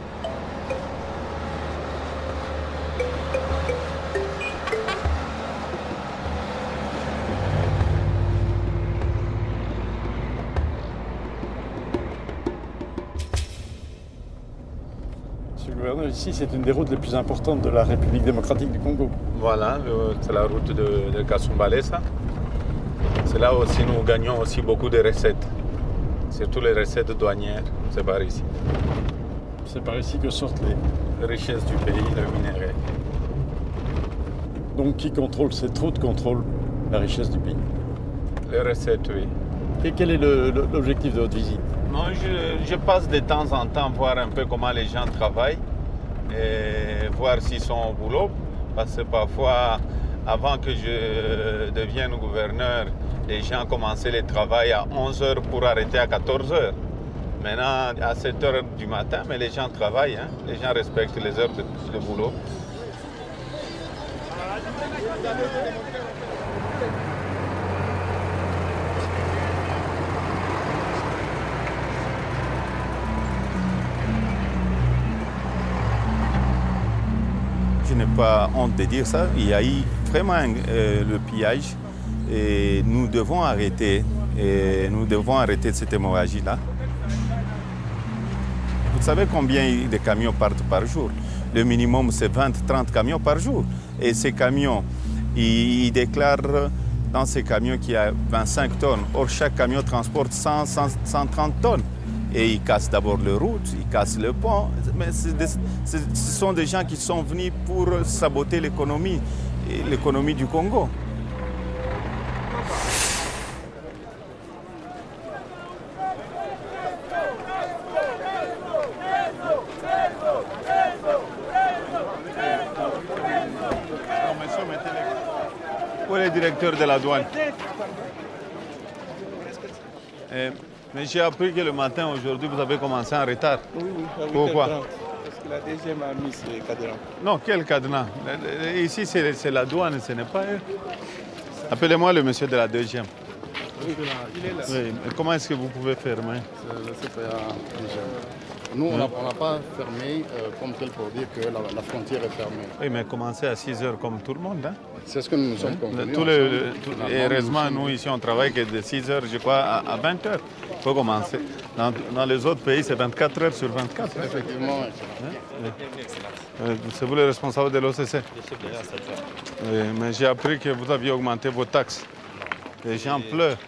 Monsieur le gouverneur, ici c'est une des routes les plus importantes de la République démocratique du Congo. Voilà, c'est la route de Kasumbalesa. C'est là aussi nous gagnons aussi beaucoup de recettes. Surtout les recettes douanières, c'est par ici. C'est par ici que sortent les richesses du pays, le minerai. Donc qui contrôle cette route contrôle la richesse du pays? Les recettes, oui. Et quel est l'objectif de votre visite? Non, je passe de temps en temps voir un peu comment les gens travaillent et voir s'ils sont au boulot. Parce que parfois, avant que je devienne gouverneur, les gens commençaient le travail à 11 h pour arrêter à 14 h. Maintenant, à 7 h du matin, mais les gens travaillent, hein? Les gens respectent les heures de boulot. Je n'ai pas honte de dire ça. Il y a eu vraiment le pillage. Et nous devons arrêter cette hémorragie-là. Vous savez combien de camions partent par jour? Le minimum, c'est 20-30 camions par jour. Et ces camions, ils déclarent dans ces camions qu'il y a 25 tonnes. Or, chaque camion transporte 100-130 tonnes. Et ils cassent d'abord les routes, ils cassent le pont. Mais ce sont des gens qui sont venus pour saboter l'économie du Congo. Où est le directeur de la douane? Mais j'ai appris que le matin, aujourd'hui, vous avez commencé en retard. Oui, oui. Pourquoi? Parce que la deuxième a mis ce cadenas. Non, quel cadenas? Ici, c'est la douane, ce n'est pas eux. Appelez-moi le monsieur de la deuxième. Oui, il est là. Oui, mais comment est-ce que vous pouvez fermer? C'est pas deuxième. Nous, on n'a pas fermé comme tel pour dire que la frontière est fermée. Oui, mais commencez à 6 h comme tout le monde. Hein? C'est ce que nous sommes convenus. Et heureusement, nous ici, on travaille que de 6 h, je crois, à 20 h. Il faut commencer. Dans les autres pays, c'est 24 heures sur 24. Effectivement. C'est vous le responsable de l'OCC? Oui, mais j'ai appris que vous aviez augmenté vos taxes. Les gens pleurent.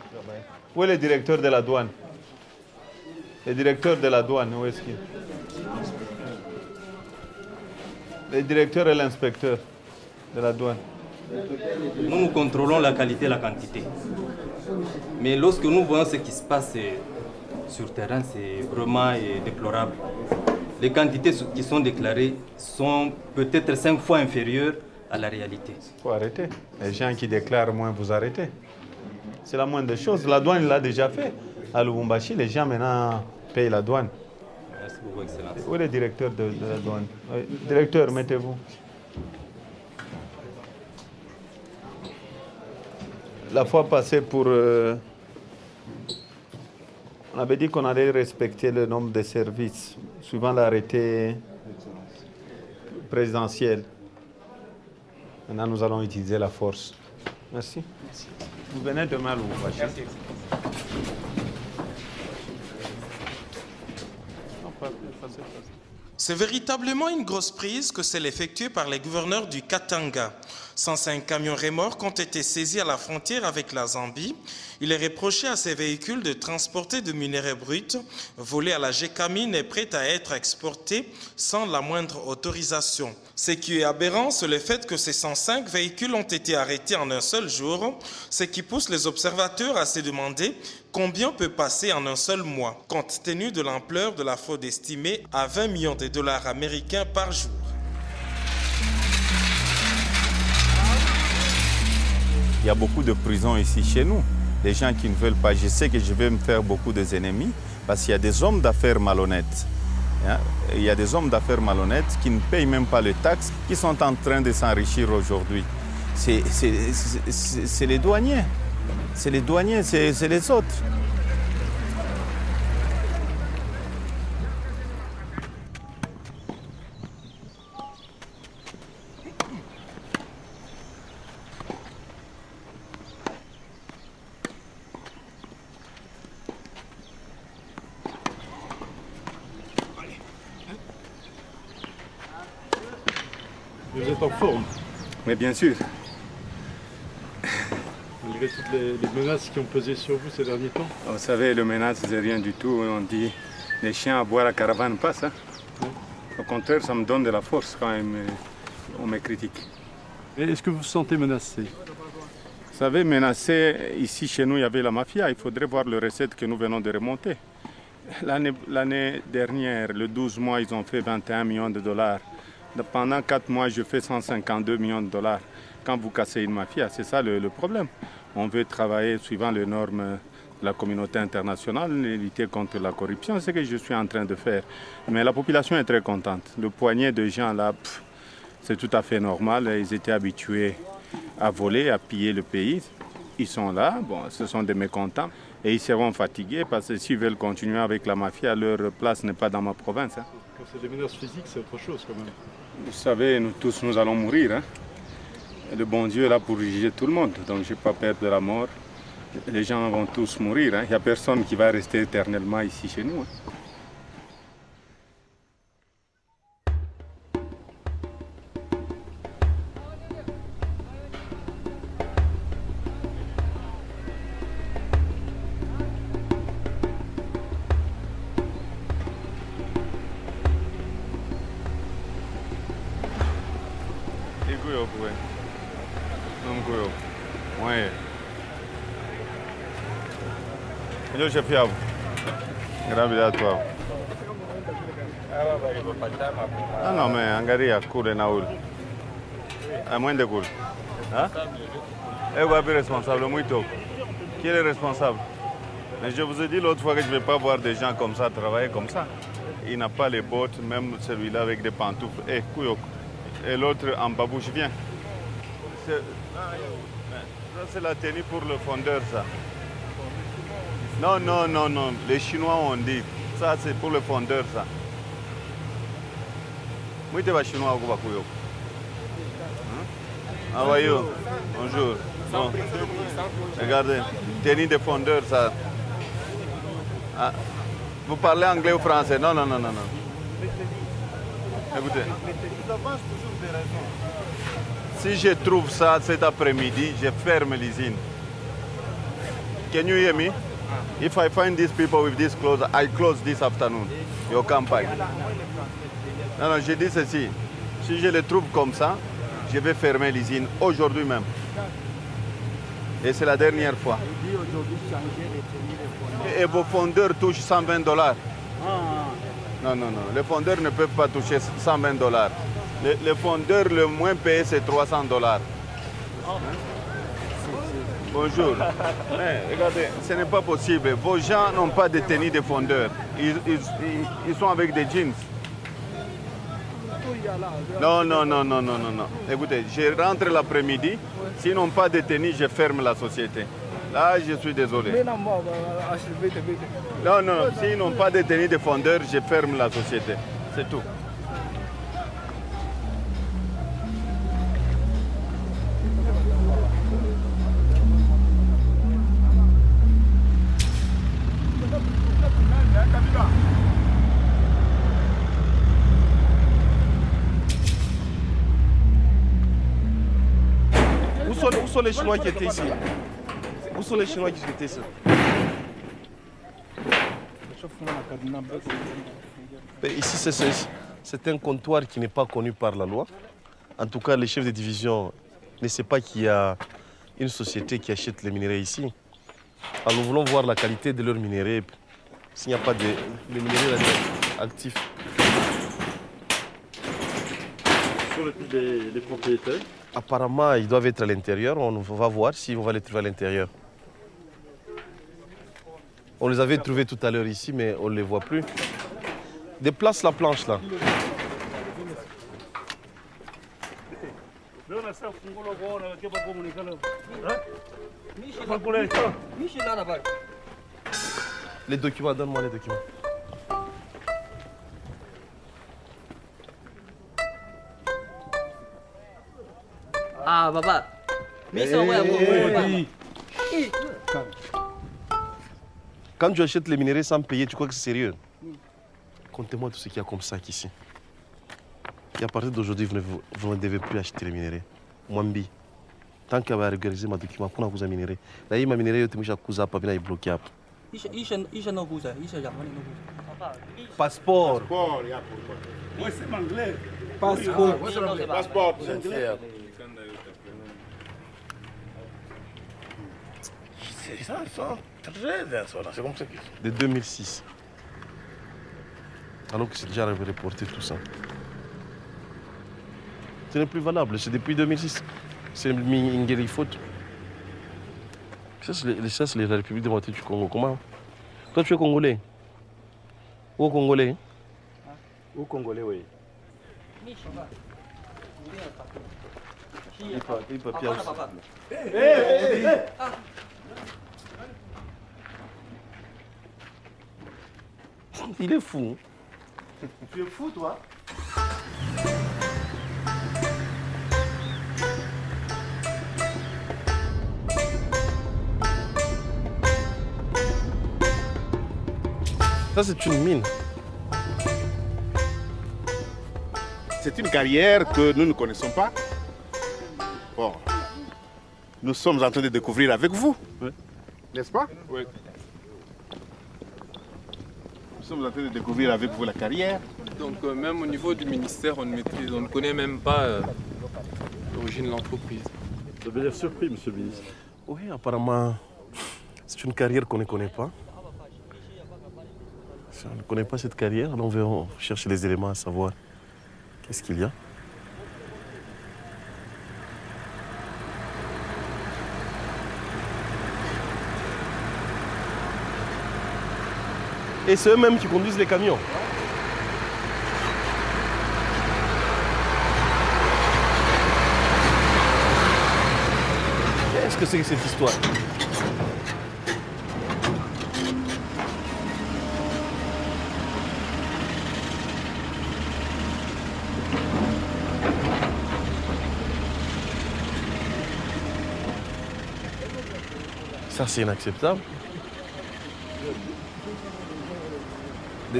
Où est le directeur de la douane? Le directeur de la douane, où est-ce qu'il est? Le directeur et l'inspecteur de la douane. Nous contrôlons la qualité et la quantité. Mais lorsque nous voyons ce qui se passe sur terrain, c'est vraiment déplorable. Les quantités qui sont déclarées sont peut-être 5 fois inférieures à la réalité. Il faut arrêter. Les gens qui déclarent moins, vous arrêtez. C'est la moindre des choses. La douane l'a déjà fait. À Lubumbashi, les gens maintenant payent la douane. Merci beaucoup, Excellence. Où est le directeur de la douane? Oui. Directeur, mettez-vous. La fois passée, on avait dit qu'on allait respecter le nombre de services, suivant l'arrêté présidentiel. Maintenant, nous allons utiliser la force. Merci. Vous venez demain à Lubumbashi. Merci. C'est véritablement une grosse prise que celle effectuée par les gouverneurs du Katanga. 105 camions remorques ont été saisis à la frontière avec la Zambie. Il est reproché à ces véhicules de transporter de minerais bruts volés à la Gécamine et prêts à être exportés sans la moindre autorisation. Ce qui est aberrant, c'est le fait que ces 105 véhicules ont été arrêtés en un seul jour, ce qui pousse les observateurs à se demander combien peut passer en un seul mois, compte tenu de l'ampleur de la fraude estimée à 20 millions de dollars américains par jour. Il y a beaucoup de prisons ici chez nous. Des gens qui ne veulent pas. Je sais que je vais me faire beaucoup d'ennemis parce qu'il y a des hommes d'affaires malhonnêtes. Il y a des hommes d'affaires malhonnêtes qui ne payent même pas les taxes, qui sont en train de s'enrichir aujourd'hui. C'est les douaniers. C'est les douaniers, c'est les autres. Vous êtes en forme? Mais bien sûr. Malgré toutes les menaces qui ont pesé sur vous ces derniers temps? Vous savez, les menaces, c'est rien du tout. On dit, les chiens à boire, la caravane passe. Hein? Au contraire, ça me donne de la force quand on me critique. Est-ce que vous vous sentez menacé? Vous savez, menacé, ici chez nous, il y avait la mafia. Il faudrait voir les recettes que nous venons de remonter. L'année dernière, le 12 mois, ils ont fait 21 millions de dollars. Pendant 4 mois, je fais 152 millions de dollars. Quand vous cassez une mafia, c'est ça le problème. On veut travailler suivant les normes de la communauté internationale, lutter contre la corruption, c'est ce que je suis en train de faire. Mais la population est très contente. Le poignet de gens là, c'est tout à fait normal. Ils étaient habitués à voler, à piller le pays. Ils sont là, bon, ce sont des mécontents. Et ils seront fatigués parce que s'ils veulent continuer avec la mafia, leur place n'est pas dans ma province. Hein. Quand c'est des menaces physiques, c'est autre chose quand même. Vous savez, nous tous, nous allons mourir. Hein. Le bon Dieu est là pour juger tout le monde, donc je n'ai pas peur de la mort. Les gens vont tous mourir. Hein. Il n'y a personne qui va rester éternellement ici chez nous. Hein. Yo chef yabo. Grabe à toi. Ah non mais angalia kule na ule. À moins de cool. Hein? Et vous êtes responsable, muito. Qui est le responsable? Mais je vous ai dit l'autre fois que je ne vais pas voir des gens comme ça travailler comme ça. Il n'a pas les bottes, même celui-là avec des pantoufles. Eh, Kouyok. Et l'autre en babouche, viens. Ça, c'est la tenue pour le fondeur, ça. Non, non, non, non. Les Chinois ont dit. Ça, c'est pour le fondeur, ça. Moi, je suis chinois, je suis Ah, voyez, bonjour. Bon. Regardez, tenue de fondeur, ça. Ah. Vous parlez anglais ou français? Non, non, non, non, non. Écoutez. Si je trouve ça cet après-midi, je ferme l'usine. Can you hear me? If I find these people with this clothes, I close this afternoon. Your campagne. Non, non, je dis ceci. Si je les trouve comme ça, je vais fermer l'usine aujourd'hui même. Et c'est la dernière fois. Et vos fondeurs touchent 120 $. Non, non, non. Les fondeurs ne peuvent pas toucher 120 $. Les fondeurs, le moins payé, c'est 300 $. Bonjour. Mais, regardez, ce n'est pas possible. Vos gens n'ont pas de tenue de fondeurs. Ils sont avec des jeans. Non, non, non, non, non, non, non. Écoutez, je rentre l'après-midi. S'ils n'ont pas de tenue, je ferme la société. Là, je suis désolé. Non, non, s'ils n'ont pas de tenue de fondeur, je ferme la société. C'est tout. Où sont les Chinois qui étaient ici? Où sont les Chinois qui étaient ici? Ici, c'est un comptoir qui n'est pas connu par la loi. En tout cas, les chefs de division ne savent pas qu'il y a une société qui achète les minéraux ici. Alors, nous voulons voir la qualité de leurs minéraux. S'il n'y a pas de minéraux actifs. Sur le plus des propriétaires? Apparemment, ils doivent être à l'intérieur. On va voir si on va les trouver à l'intérieur. On les avait trouvés tout à l'heure ici, mais on ne les voit plus. Déplace la planche là. Les documents, donne-moi les documents. Ah, papa. Quand tu achètes les minéraux sans payer, tu crois que c'est sérieux? Comptez-moi tout ce qu'il y a comme sac ici. Et à partir d'aujourd'hui, vous ne devez plus acheter les minéraux. Mwambi. Tant qu'il va régulariser ma document, pour vous minéraux. Là, il m'a minéraux, tu m'as cousé, pas bien bloqué. Passeport. Oui, c'est anglais. Passeport. Passeport. C'est ça, c'est comme ça qu'ils sont. De 2006. Alors que c'est déjà reporté tout ça. Ce n'est plus valable, c'est depuis 2006. C'est une faute. Ça, c'est la République démocratique du Congo. Comment? Toi, tu es Congolais? Où Congolais? Où Congolais, oui. Il papier aussi. Il est fou. Tu es fou, toi? Ça, c'est une mine. C'est une carrière que nous ne connaissons pas. Bon, nous sommes en train de découvrir avec vous, oui. N'est-ce pas? Oui. Nous sommes en train de découvrir avec vous la carrière. Donc même au niveau du ministère, on ne connaît même pas l'origine de l'entreprise. Vous avez l'air surpris, monsieur le ministre. Oui, apparemment, c'est une carrière qu'on ne connaît pas. Si on ne connaît pas cette carrière, on va chercher les éléments à savoir qu'est-ce qu'il y a. Et c'est eux-mêmes qui conduisent les camions. Qu'est-ce que c'est que cette histoire? Ça, c'est inacceptable.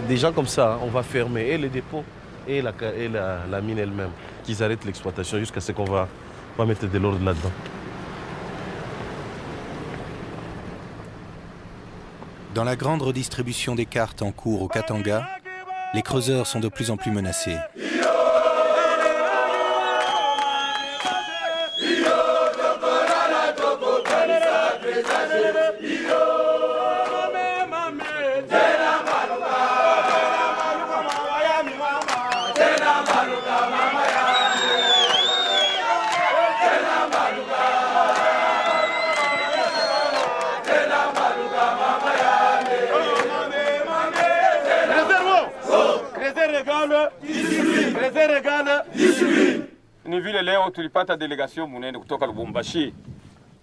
Des gens comme ça, on va fermer et les dépôts et la mine elle-même, qu'ils arrêtent l'exploitation jusqu'à ce qu'on va mettre de l'ordre là-dedans. Dans la grande redistribution des cartes en cours au Katanga, les creuseurs sont de plus en plus menacés. Ni vile leo tulipata delegation munene kutoka Lubumbashi.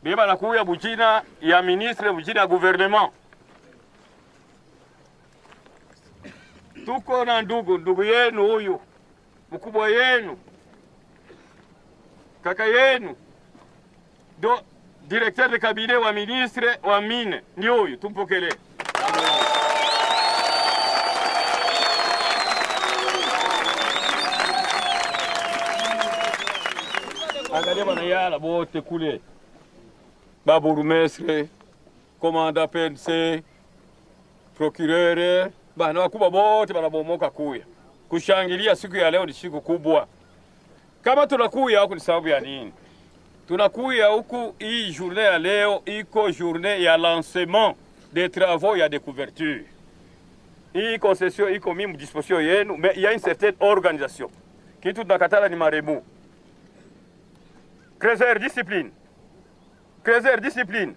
Beba nakuya bujina ya ministre, bujina ya gouvernement. Tuko na ndugu yenu huyu, mkubwa yenu, kaka yenu, directeur de cabinet wa ministre wa mine, ni huyu, tumpokelee. Angalia bana yala bote kule, baburumestre, komanda PNC, procureur, bana wakubwa bote banabomoka kuya kushangilia siku ya leo. Ni siku kubwa. Kama tunakuya huku ni sababu ya nini? Tunakuya huku, hii journée ya leo iko journée ya lancement des travaux ya découverture. Hii concession iko mimi disposition yenu, mais il y a une certaine organisation. Kitu tunakatala ni maremu. Creuseur, discipline. Creuseur, discipline.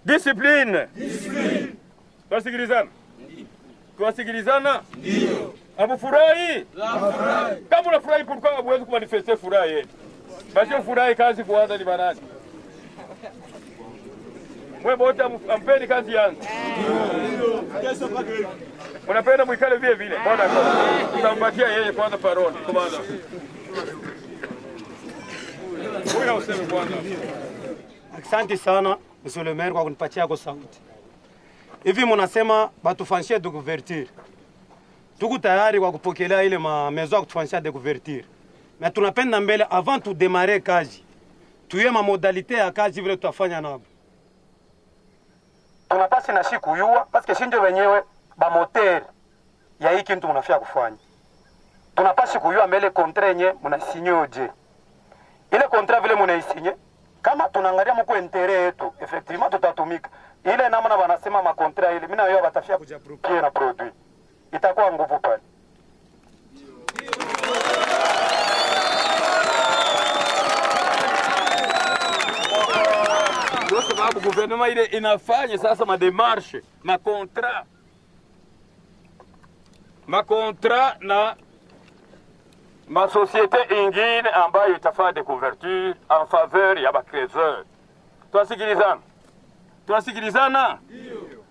Discipline. Tunasikilizana? Tunasikilizana? Ndio. Hamufurahi? Tunafurahi. Kama unafurahi, pourquoi hamwezi kumanifeste furaha yenu? Basi furahi, kazi kuanza ni banani? Mwe bote ampeni kazi yangu. Unapenda mwikale vile vile. Bwana kwa. Tutampatia yeye kwanza parole. Komanda. Asante sana Monsieur le Maire kwa kunipatia kwa sauti. Hivi mnasema batufanyie de couverture. Tuko tayari kwa kupokelea ile mamezo ya kutufanyia de couverture. Mais tunapenda mbele avant tu démarrer kazi. Tuye ma modalité ya kazi vile tutafanya nabo. Tunapasi na siku yua parce que shinjo wenyewe ba moteur ya hiki kitu mnafia kufanya. Tunapasi kuyua mbele contrat yenye mnasinyoje. Ile contrat vile munaisinye, kama tunaangalia mko intérêt yetu, effectivement tutatumika. Ile namna wanasema ma contrat ile, mimi na wewe batafia kujiapproprier na produit. Itakuwa nguvu pale. Ndio sababu gouvernement ile inafanya sasa ma démarche, ma contrat na ma société ingine ambayo itafanya de couverture en faveur ya bakreuzeur. Tunasikilizana? Tunasikilizana?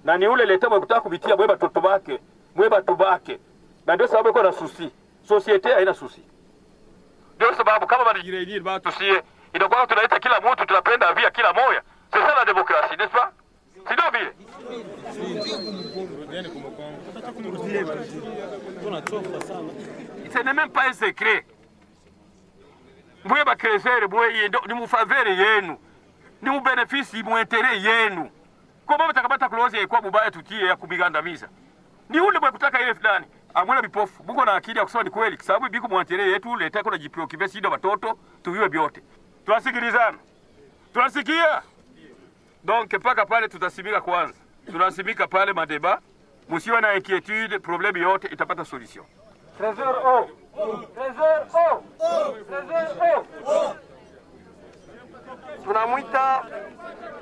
Na ni ule leta kutaka kubitia mwe batoto bake, mwe batu bake. Na ndio sababu iko na susi. Société haina susi. Ndio sababu kama banajirejea batu sie, inakuwa tunaita kila mtu tunapenda via kila moya. C'est ça la démocratie, n'est-ce pas? C'est bien vile. Ce n'est même pas un secret. Mwe ba creuseur mwe ni mu faveur yenu. Ni mu bénéfice mu intérêt yenu. Kama mtakapata close kwa bubaya tutie ya kubigandamiza. Ni ule mwe kutaka ile fulani. Amwona bipofu. Buko na akili ya kusema ni kweli, sababu biko mu intérêt yetu leta kuna jipreoccuper sido watoto tuiwe biote. Tunasikilizana. Tunasikia? Donc paka pale tutasimika kwanza. Tunasimika pale madeba. Musiwe na inquiétude, problème yote itapata solution. Trésor O. Trésor O. Trésor O. Tunamwita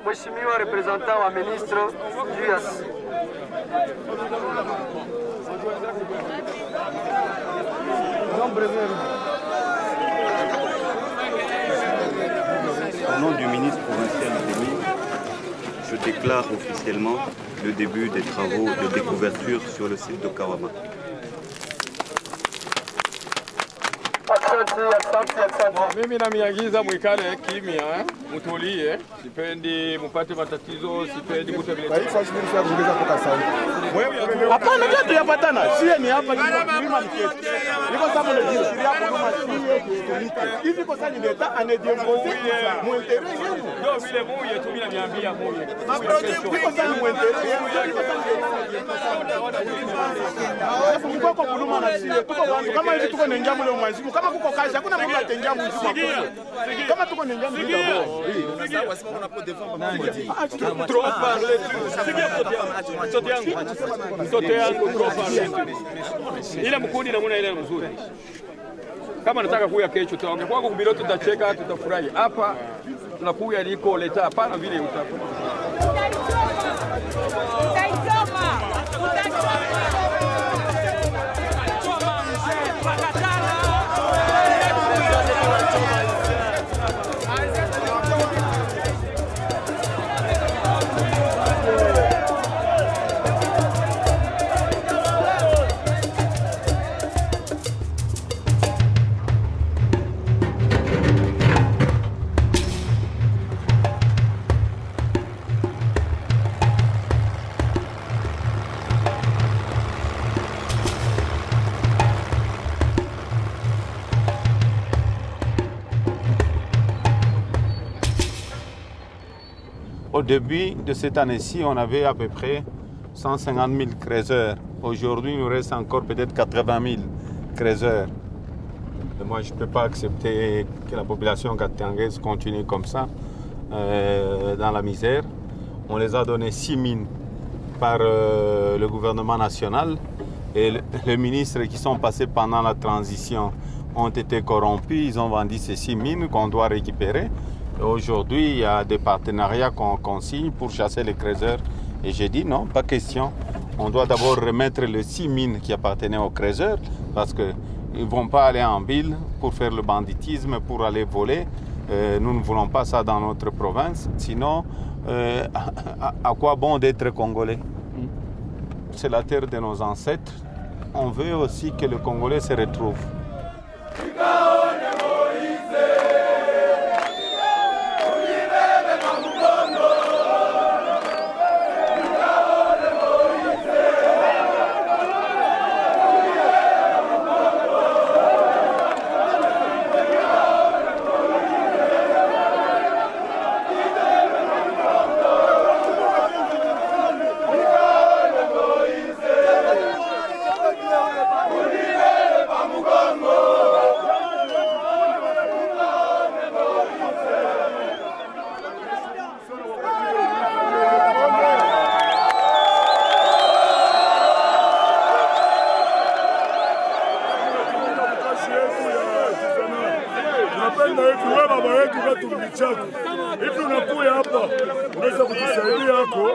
mheshimiwa representant wa ministre Julius. Au nom du ministre provincial des Mines, je déclare officiellement le début des travaux de découverture sur le site de Kawama. Mimi namiagiza mwikale kimya, mutulie, sipendi mupate matatizo, sipendi mtu vile. Hapana, ndio tuyapatana. Sie ni hapa kilima mchezo. Niko sababu ndio hapo kama sie hivi kwa sababu ni leta anediempoze mu intérêt yenu. Ndio vile muye tu mimi namiambia muye. Niko sababu mu intérêt yenu. Alafu mko kwa kuluma na sie. Tuko watu kama hivi tuko nengia mule mwanzimu. Kama kuko kazi hakuna mtu atengia mwanzimu. Kama tuko nengia mwanzimu d'abord. Sawa, sema unapo défendre Trop parler. Mtoto yangu trop parler. Ile mkundi namuna ile mzuri. Kama nataka kuya kesho tutaongea kwako kubilo, tutacheka, tutafurahi. Hapa tunakuya liko leta hapana vile utakuwa. Au début de cette année-ci, on avait à peu près 150 000 creuseurs. Aujourd'hui, il nous reste encore peut-être 80 000 creuseurs. Et moi, je ne peux pas accepter que la population katangaise continue comme ça, dans la misère. On les a donné 6 mines par le gouvernement national. Et les ministres qui sont passés pendant la transition ont été corrompus. Ils ont vendu ces 6 mines qu'on doit récupérer. Aujourd'hui, il y a des partenariats qu'on signe pour chasser les creuseurs. Et j'ai dit non, pas question. On doit d'abord remettre les 6 mines qui appartenaient aux creuseurs parce qu'ils ne vont pas aller en ville pour faire le banditisme, pour aller voler. Nous ne voulons pas ça dans notre province. Sinon, à quoi bon d'être Congolais? C'est la terre de nos ancêtres. On veut aussi que le Congolais se retrouve. Hivi unakuya hapa unaweza kutusaidia yako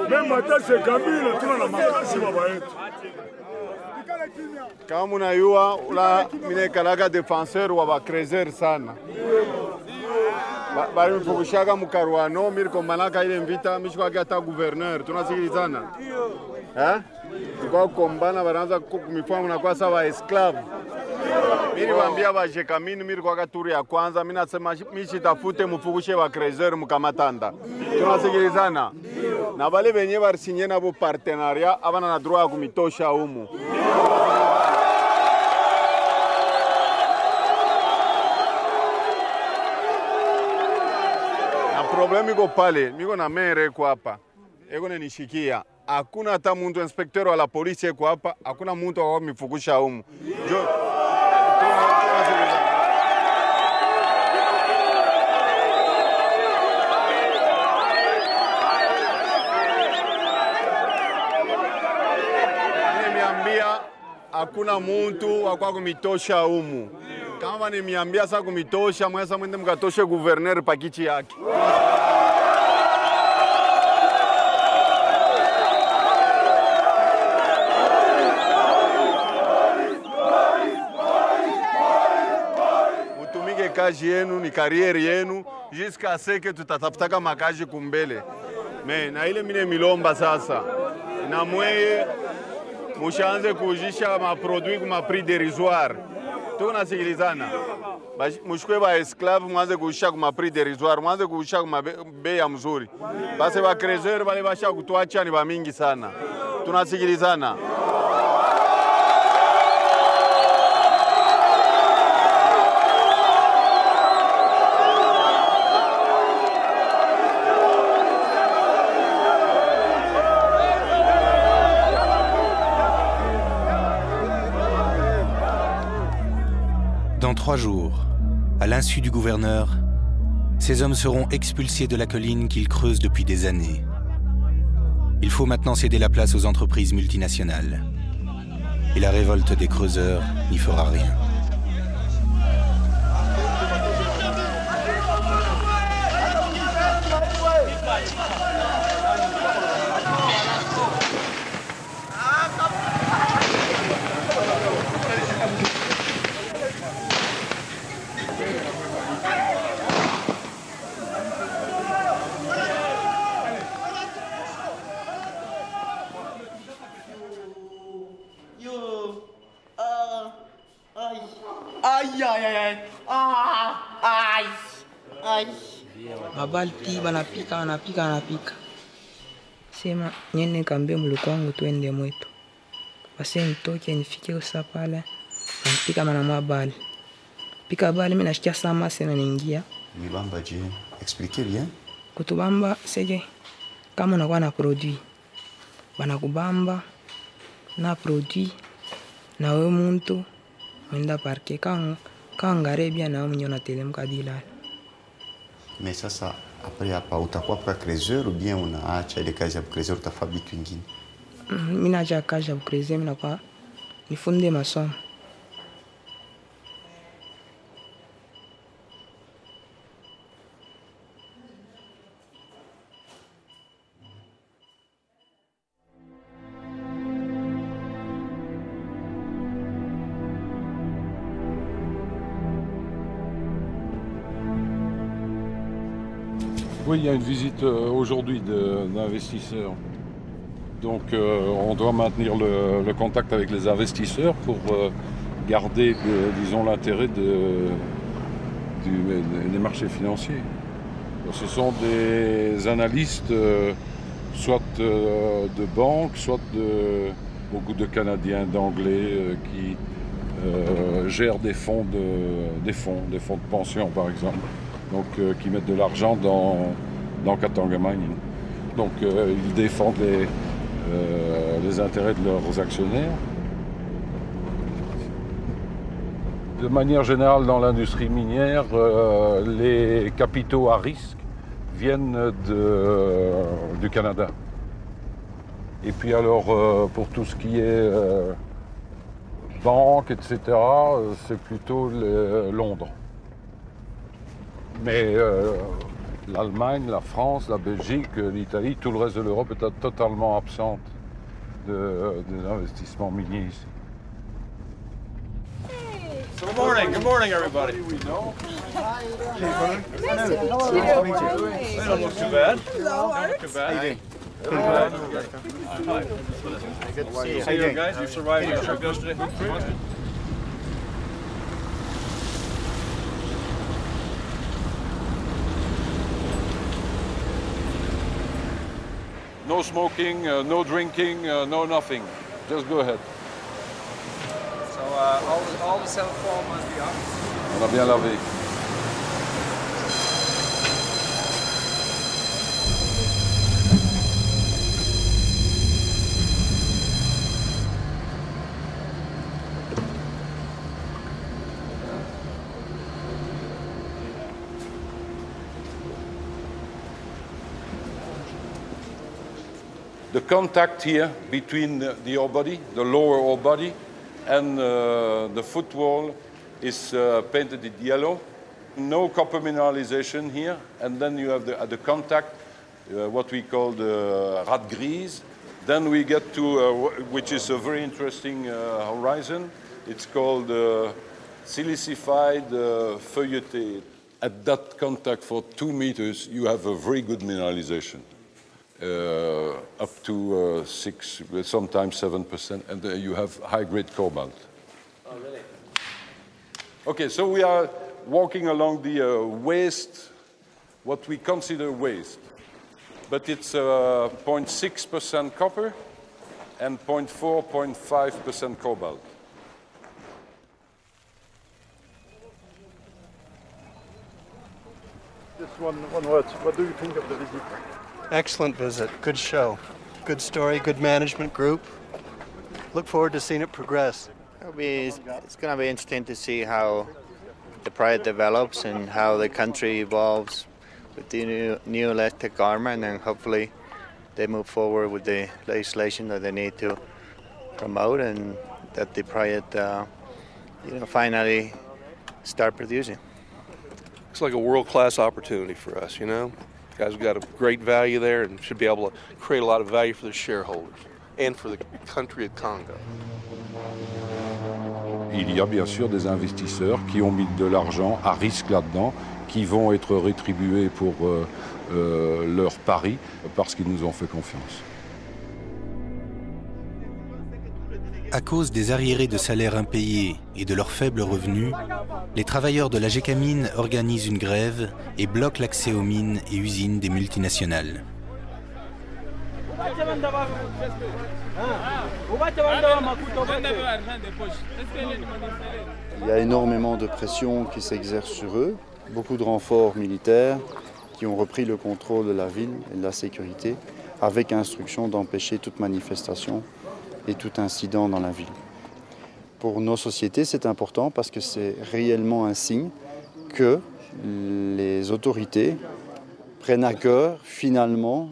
mema tashi kabila tuna na makazi baba yetu. Kama unayua ula minekalaga defenseur wa bakrezer sana. Bari mfubushaga mukarwano miriko manaka ile mvita mishikwaga hata gouverneur tunasikilizana. Kwa kombana baranza kumifamu na kwa sawa esclave. Mimi niwaambia bajekamini mimi kwa turi ya kwanza mimi nasema mishi tafute mfugushe wa crezer mkamatanda. Tunasikilizana. Na wale wenyewe barisinye nabo partenariat abana na droit ya kumitosha humu. Na problemi iko pale, niko na mere kwa hapa. Ego nishikia. Hakuna hata mtu inspecteur wa la polisi kwa hapa, hakuna mtu wa mifugusha humu. Hakuna muntu wakwa kumitosha humu. Kama nimeambia sasa kumitosha, mweza mwende mkatoshe gouverneur pakichi yake. Mutumike kazi yenu, ni kariere yenu, jusqu'à ce que tutatafutaka makazi kumbele. Me na ile mine milomba sasa. Na mweye mushanze kujisha ma produit kuma prix dérisoire. tunasikilizana. Mshukwe ba esclave mwanze kuisha kuma prix dérisoire, mwanze kuisha kuma bei ya mzuri. Basi ba creuser wale basha kutuacha ni ba mingi sana. Tunasikilizana. Dans 3 jours, à l'insu du gouverneur, ces hommes seront expulsés de la colline qu'ils creusent depuis des années. Il faut maintenant céder la place aux entreprises multinationales. Et la révolte des creuseurs n'y fera rien. Mabali ti banapika. Sema nyene kambe muluko wangu twende mwetu. Basi nitoke nifike usapale. Napika mana mabali. Pika bali mimi nashikia sama sena niingia. Mibamba je, expliquez bien. Kutubamba seje kama unakuwa na produit. Banakubamba na produit na wewe muntu mwenda parke kangare bien na mwenye unatelemka dilala. Mais sasa après hapa utakuwa kwa creuseur ou bien unaacha ile kazi ya creuseur utafanya vitu vingine? Mimi naacha kazi ya creuseur, mimi nakuwa nifunde masomo. Oui, il y a une visite aujourd'hui d'investisseurs. Donc on doit maintenir le contact avec les investisseurs pour garder, disons, l'intérêt des marchés financiers. Ce sont des analystes, soit de banques, soit beaucoup de Canadiens, d'Anglais qui gèrent des fonds de pension, par exemple. Donc, qui mettent de l'argent dans Katanga Mining. Donc, ils défendent les intérêts de leurs actionnaires. De manière générale, dans l'industrie minière, les capitaux à risque viennent du Canada. Et puis alors, pour tout ce qui est banque, etc., c'est plutôt Londres. Mais l'Allemagne, la France, la Belgique, l'Italie, tout le reste de l'Europe est totalement absente des investissements miniers ici. So good morning everybody. Don't look too bad. Not too bad. Good to see you guys. You survived your trip yesterday. No smoking, no drinking, no nothing. Just go ahead. So all the cell phone must be off. On a bien lavé. The contact here between the ore body, the lower ore body, and the footwall is painted in yellow. No copper mineralization here. And then you have at the contact what we call the rat grise. Then we get to, which is a very interesting horizon. It's called silicified feuilleté. At that contact for 2 meters, you have a very good mineralization. Up to 6, sometimes 7%, and you have high-grade cobalt. Oh, really? Okay, so we are walking along the waste, what we consider waste. But it's 0.6% copper and 0.4-0.5% cobalt. Just one word. What do you think of the visit? Excellent visit. Good show. Good story, good management group. Look forward to seeing it progress. It's going to be interesting to see how the project develops and how the country evolves with the new elected government, and hopefully they move forward with the legislation that they need to promote, and that the project finally start producing. Looks like a world-class opportunity for us, you know. Guys have got a great value there and should be able to create a lot of value for the shareholders and for the country of Congo. Il y a bien sûr des investisseurs qui ont mis de l'argent à risque là-dedans, qui vont être rétribués pour leur pari parce qu'ils nous ont fait confiance. À cause des arriérés de salaires impayés et de leurs faibles revenus, les travailleurs de la Gécamine organisent une grève et bloquent l'accès aux mines et usines des multinationales. Il y a énormément de pression qui s'exerce sur eux, beaucoup de renforts militaires qui ont repris le contrôle de la ville et de la sécurité, avec instruction d'empêcher toute manifestation et tout incident dans la ville. Pour nos sociétés, c'est important parce que c'est réellement un signe que les autorités prennent à cœur finalement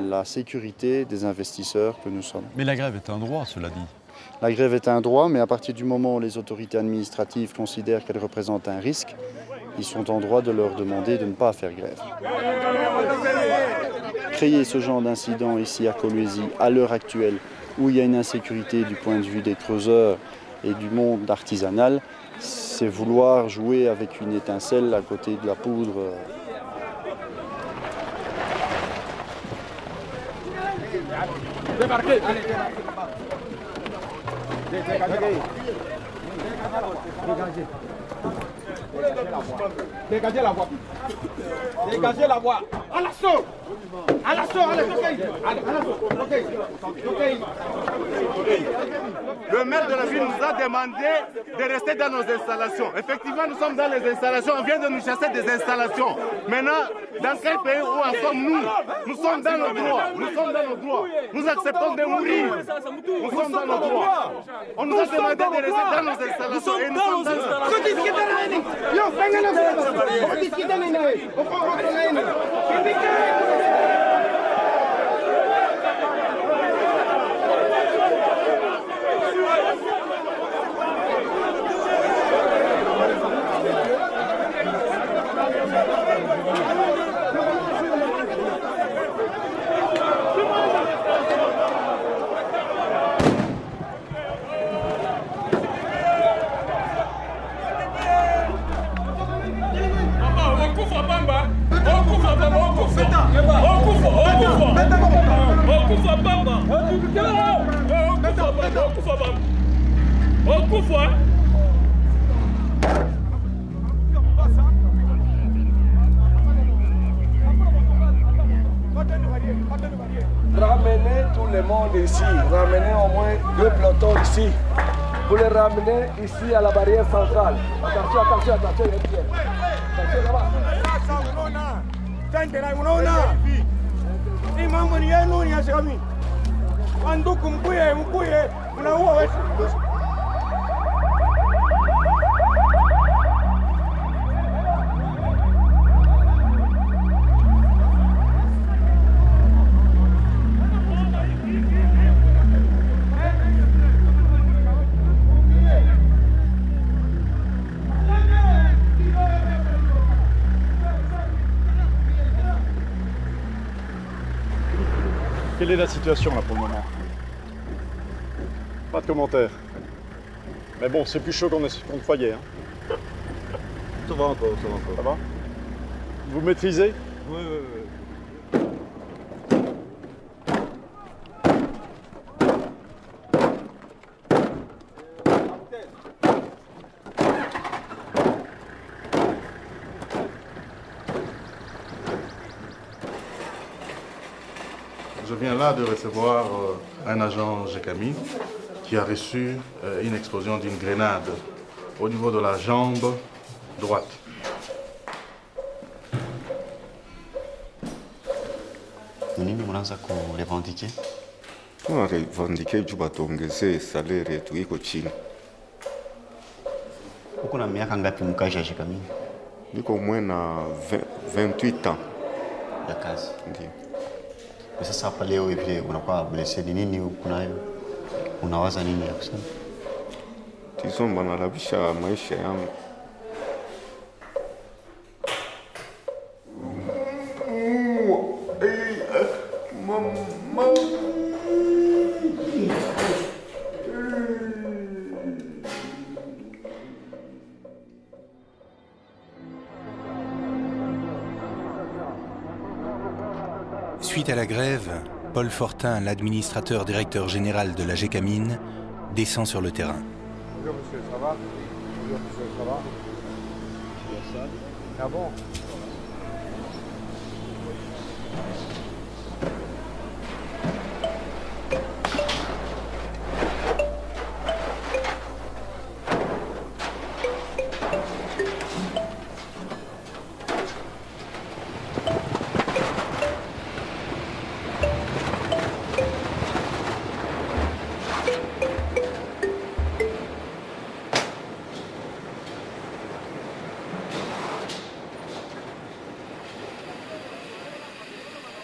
la sécurité des investisseurs que nous sommes. Mais la grève est un droit, cela dit. La grève est un droit, mais à partir du moment où les autorités administratives considèrent qu'elle représente un risque, ils sont en droit de leur demander de ne pas faire grève. Créer ce genre d'incident ici à Kolwezi, à l'heure actuelle, où il y a une insécurité du point de vue des creuseurs et du monde artisanal, c'est vouloir jouer avec une étincelle à côté de la poudre. Débarquez. Dégagez la voie. Dégagez la voie. À l'assaut. À l'assaut, allez, Le maire de la ville nous a demandé de rester dans nos installations. Effectivement, nous sommes dans les installations. On vient de nous chasser des installations. Maintenant, dans quel pays où en sommes-nous? Nous sommes dans nos droits. Nous sommes dans nos droits. Nous acceptons de mourir. Nous sommes dans nos droits. On nous a demandé de rester dans nos installations. Nous sommes dans nos installations. Ramenez tout le monde ici, ramenez au moins 2 pelotons ici. Vous les ramenez ici à la barrière centrale. Attention, attention, attention, attention là-bas. Quelle est la situation là pour le moment? Pas de commentaire. Mais bon, c'est plus chaud qu'on ne croyait. Hein. Ça va encore, ça va encore. Ça va? Vous maîtrisez? Oui, oui, oui. Je viens là de recevoir un agent GECAMIN qui a reçu une explosion d'une grenade au niveau de la jambe droite. Nini mnaanza kurevendiquer? Tunarevendiquer juu batuongezee salaire yetu iko chini. Uko na miaka ngapi mkazi ya GECAMIN? Niko mwe na 28 ans ya kazi. Ndio. Kwa sasa hapa leo hivi unakuwa blessé, ni nini unayo? Unawaza nini ya kusema? Tizomba nalabisha maisha yangu. Suite à la grève, Paul Fortin, l'administrateur directeur général de la GECAMIN, descend sur le terrain. Bonjour monsieur, ça va? Bonjour monsieur, ça va? Ah bon?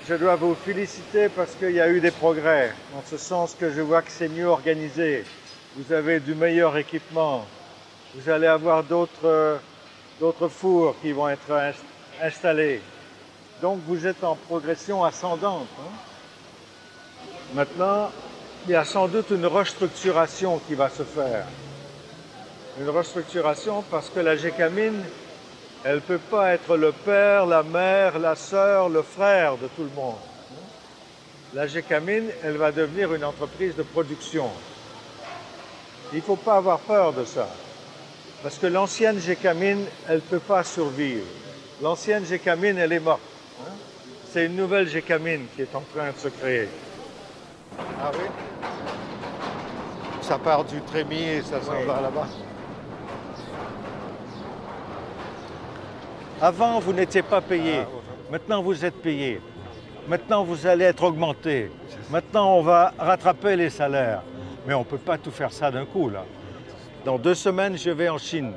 Je dois vous féliciter parce qu'il y a eu des progrès, en ce sens que je vois que c'est mieux organisé. Vous avez du meilleur équipement. Vous allez avoir d'autres fours qui vont être installés. Donc vous êtes en progression ascendante. Maintenant, il y a sans doute une restructuration qui va se faire. Une restructuration parce que la GECAMIN, elle ne peut pas être le père, la mère, la sœur, le frère de tout le monde. La GECAMIN, elle va devenir une entreprise de production. Il ne faut pas avoir peur de ça. Parce que l'ancienne GECAMIN, elle ne peut pas survivre. L'ancienne GECAMIN, elle est morte. C'est une nouvelle GECAMIN qui est en train de se créer. Ah oui? Ça part du trémies et ça s'en va là-bas. Avant, vous n'étiez pas payé. Maintenant, vous êtes payé. Maintenant, vous allez être augmenté. Maintenant, on va rattraper les salaires. Mais on ne peut pas tout faire ça d'un coup, là. Dans 2 semaines, je vais en Chine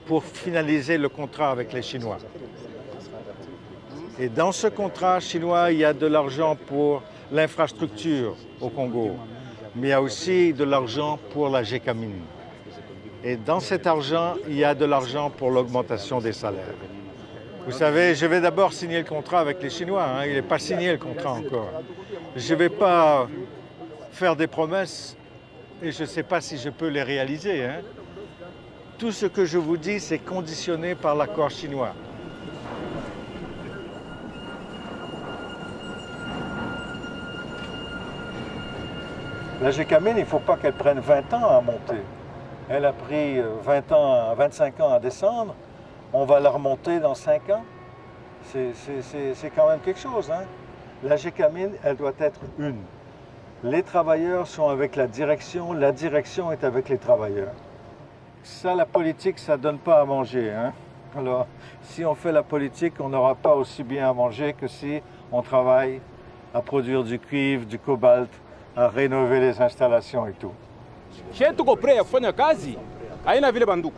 pour finaliser le contrat avec les Chinois. Et dans ce contrat chinois, il y a de l'argent pour l'infrastructure au Congo. Mais il y a aussi de l'argent pour la GECAMIN. Et dans cet argent, il y a de l'argent pour l'augmentation des salaires. Vous savez, je vais d'abord signer le contrat avec les Chinois. Il n'est pas signé le contrat encore. Je ne vais pas faire des promesses et je ne sais pas si je peux les réaliser. Tout ce que je vous dis, c'est conditionné par l'accord chinois. La GECAMIN, il ne faut pas qu'elle prenne 20 ans à monter. Elle a pris 25 ans à descendre. On va la remonter dans 5 ans. C'est quand même quelque chose. La GECAMIN, elle doit être une. Les travailleurs sont avec la direction est avec les travailleurs. Ça, la politique, ça ne donne pas à manger. Alors, si on fait la politique, on n'aura pas aussi bien à manger que si on travaille à produire du cuivre, du cobalt, à rénover les installations et tout. Chez tuko prêt à faire kazi, haina vile banduku.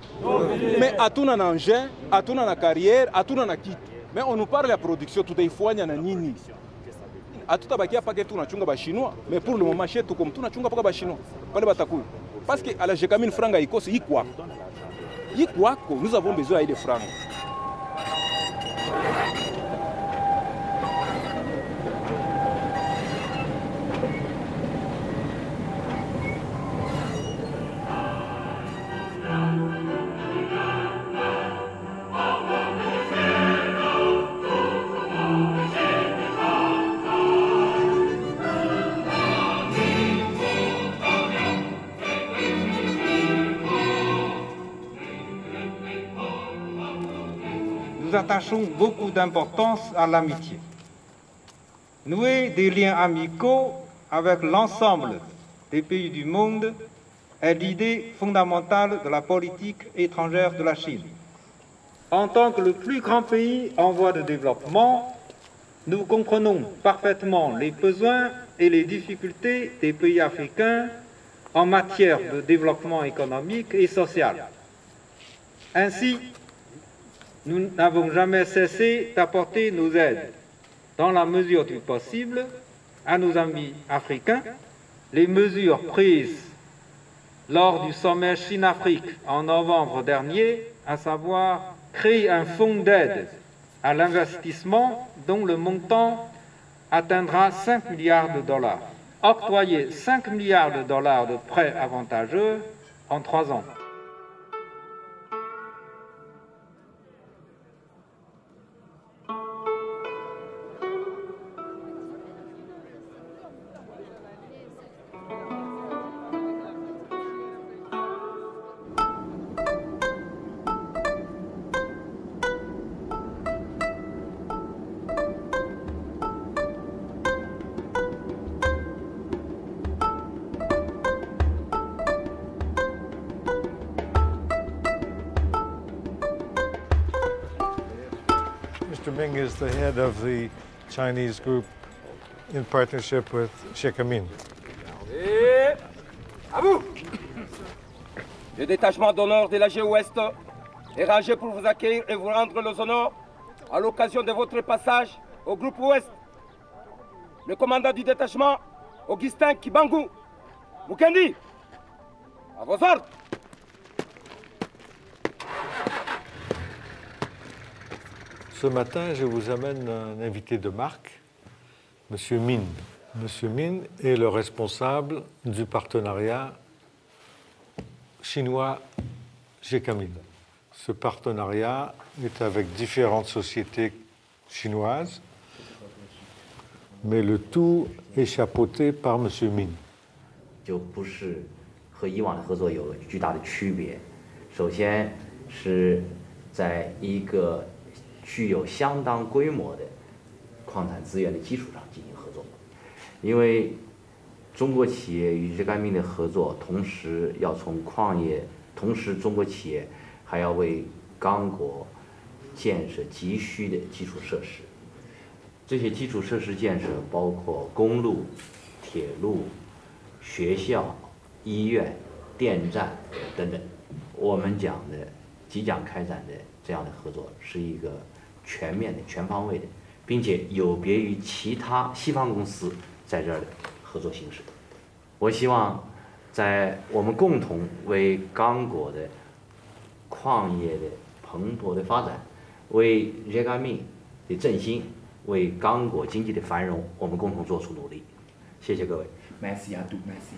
Mais hatuna na engin, hatuna na carrière, hatuna na kitu. Mais on nous parle ya production, tutaifanya na nini? Hatutabakia pake tunachunga ba chinois, mais pour le moment chez tuko tunachunga paka ba chinois. Pale batakuyu. Parce que à la GECAMIN franga ikosi ikwako. Ikwako, nous avons besoin de francs. Nous attachons beaucoup d'importance à l'amitié. Nouer des liens amicaux avec l'ensemble des pays du monde est l'idée fondamentale de la politique étrangère de la Chine. En tant que le plus grand pays en voie de développement, nous comprenons parfaitement les besoins et les difficultés des pays africains en matière de développement économique et social. Ainsi, nous n'avons jamais cessé d'apporter nos aides, dans la mesure du possible, à nos amis africains. Les mesures prises lors du sommet Chine-Afrique en novembre dernier, à savoir créer un fonds d'aide à l'investissement dont le montant atteindra 5 milliards de dollars. Octroyer 5 milliards de dollars de prêts avantageux en 3 ans. Mr. Ming is the head of the Chinese group in partnership with Shekamin. Et à vous! Le détachement d'honneur de l'AG Ouest est rangé pour vous accueillir et vous rendre les honneurs à l'occasion de votre passage au groupe Ouest. Le commandant du détachement, Augustin Kibangu Mukendi, à vos ordres. Ce matin, je vous amène un invité de marque, M. Min. M. Min est le responsable du partenariat chinois-Shekamin. Ce partenariat est avec différentes sociétés chinoises, mais le tout est chapeauté par M. Min. 就不是和以往的合作有巨大的区别。首先是在一个具有相当规模的矿产资源的基础上进行合作，因为中国企业与日干命的合作，同时要从矿业，同时中国企业还要为刚果建设急需的基础设施。这些基础设施建设包括公路、铁路、学校、医院、电站等等。我们讲的即将开展的这样的合作是一个全面的、全方位的，并且有别于其他西方公司在这儿的合作形式。我希望在我们共同为刚果的矿业的蓬勃的发展，为日干命的振兴，为刚果经济的繁荣，我们共同做出努力。谢谢各位。Merci à tous, merci.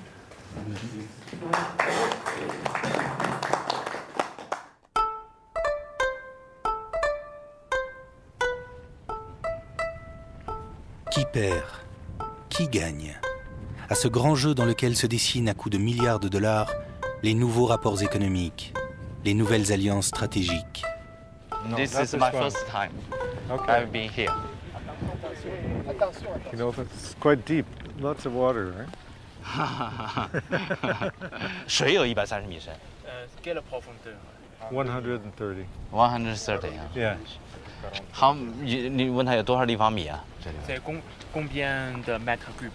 Qui perd? Qui gagne? À ce grand jeu dans lequel se dessinent à coups de milliards de dollars les nouveaux rapports économiques, les nouvelles alliances stratégiques. This is my first time. I've been here. You know, it's quite deep. Lots of water, right? 水有130米深。Quelle profondeur? 130. 130啊。Yeah. 好，你问他有多少立方米啊？这里。C'est combien de mètres cubes?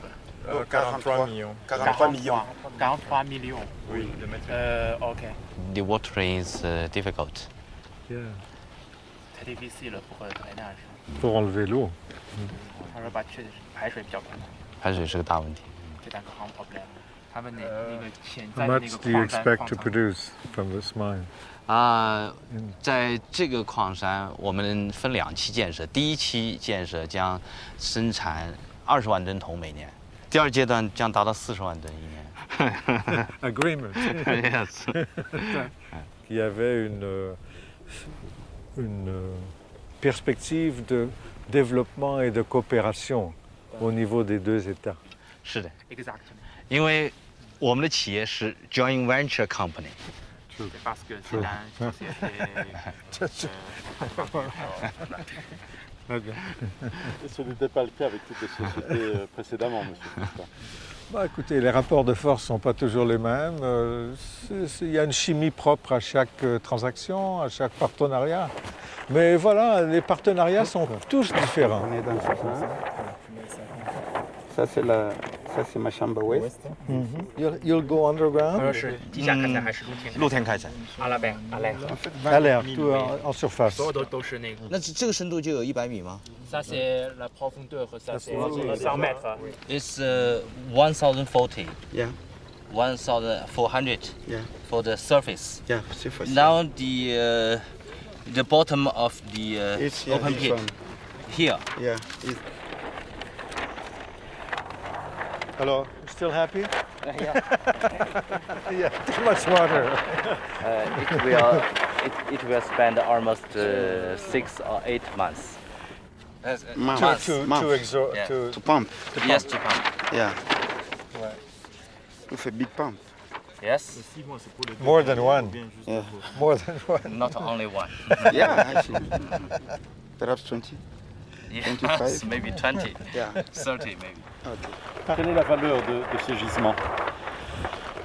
43 millions. 43 millions. 43 millions. Oui. OK. The water is difficult. Yeah. Très difficile pour drainage. Pour enlever l'eau. 他说排水比较困难。排水是个大问题。这两个行 problem。他们那个潜 How 在的那 much 个 do you 矿山 expect to produce from this mine? 在这个矿山，我们分2期建设。第1期建设将生产20万吨铜每年，第2阶段将达到40万吨一年。Agreement. Yes. Il y avait une perspective de développement et de coopération au niveau des 2 États. 是的。 Exactly. 因为我们的企业是 joint venture company。 Parce que c'est Très bien. Et ce n'était pas le cas avec toutes les sociétés précédemment, monsieur Costa. Bah, écoutez, les rapports de force ne sont pas toujours les mêmes. Il y a une chimie propre à chaque transaction, à chaque partenariat. Mais voilà, les partenariats sont tous différents. On est dans ce sens. Ça, c'est ma chambre ouest. You'll go underground? 地下开采还是露天开采？à l'air, tout en surface. 所有都是那个。那这个深度就有100米吗？ Ça c'est la profondeur, ça c'est 100 mètres. It's 1,040. Yeah. 1,400. Yeah. For the surface. Yeah, surface. Now the bottom of the open pit. Here. Yeah. Hello, still happy? Yeah. Yeah, too much water. It will spend almost 6 or 8 months. To pump. Yes, to pump. Yeah. With a big pump. Yes. More than one. Yeah. More than one. Not only one. Yeah, actually. Perhaps 20. Yes, 25. maybe 20. Yeah. 30 maybe. Okay. Quelle est la valeur de ces gisements?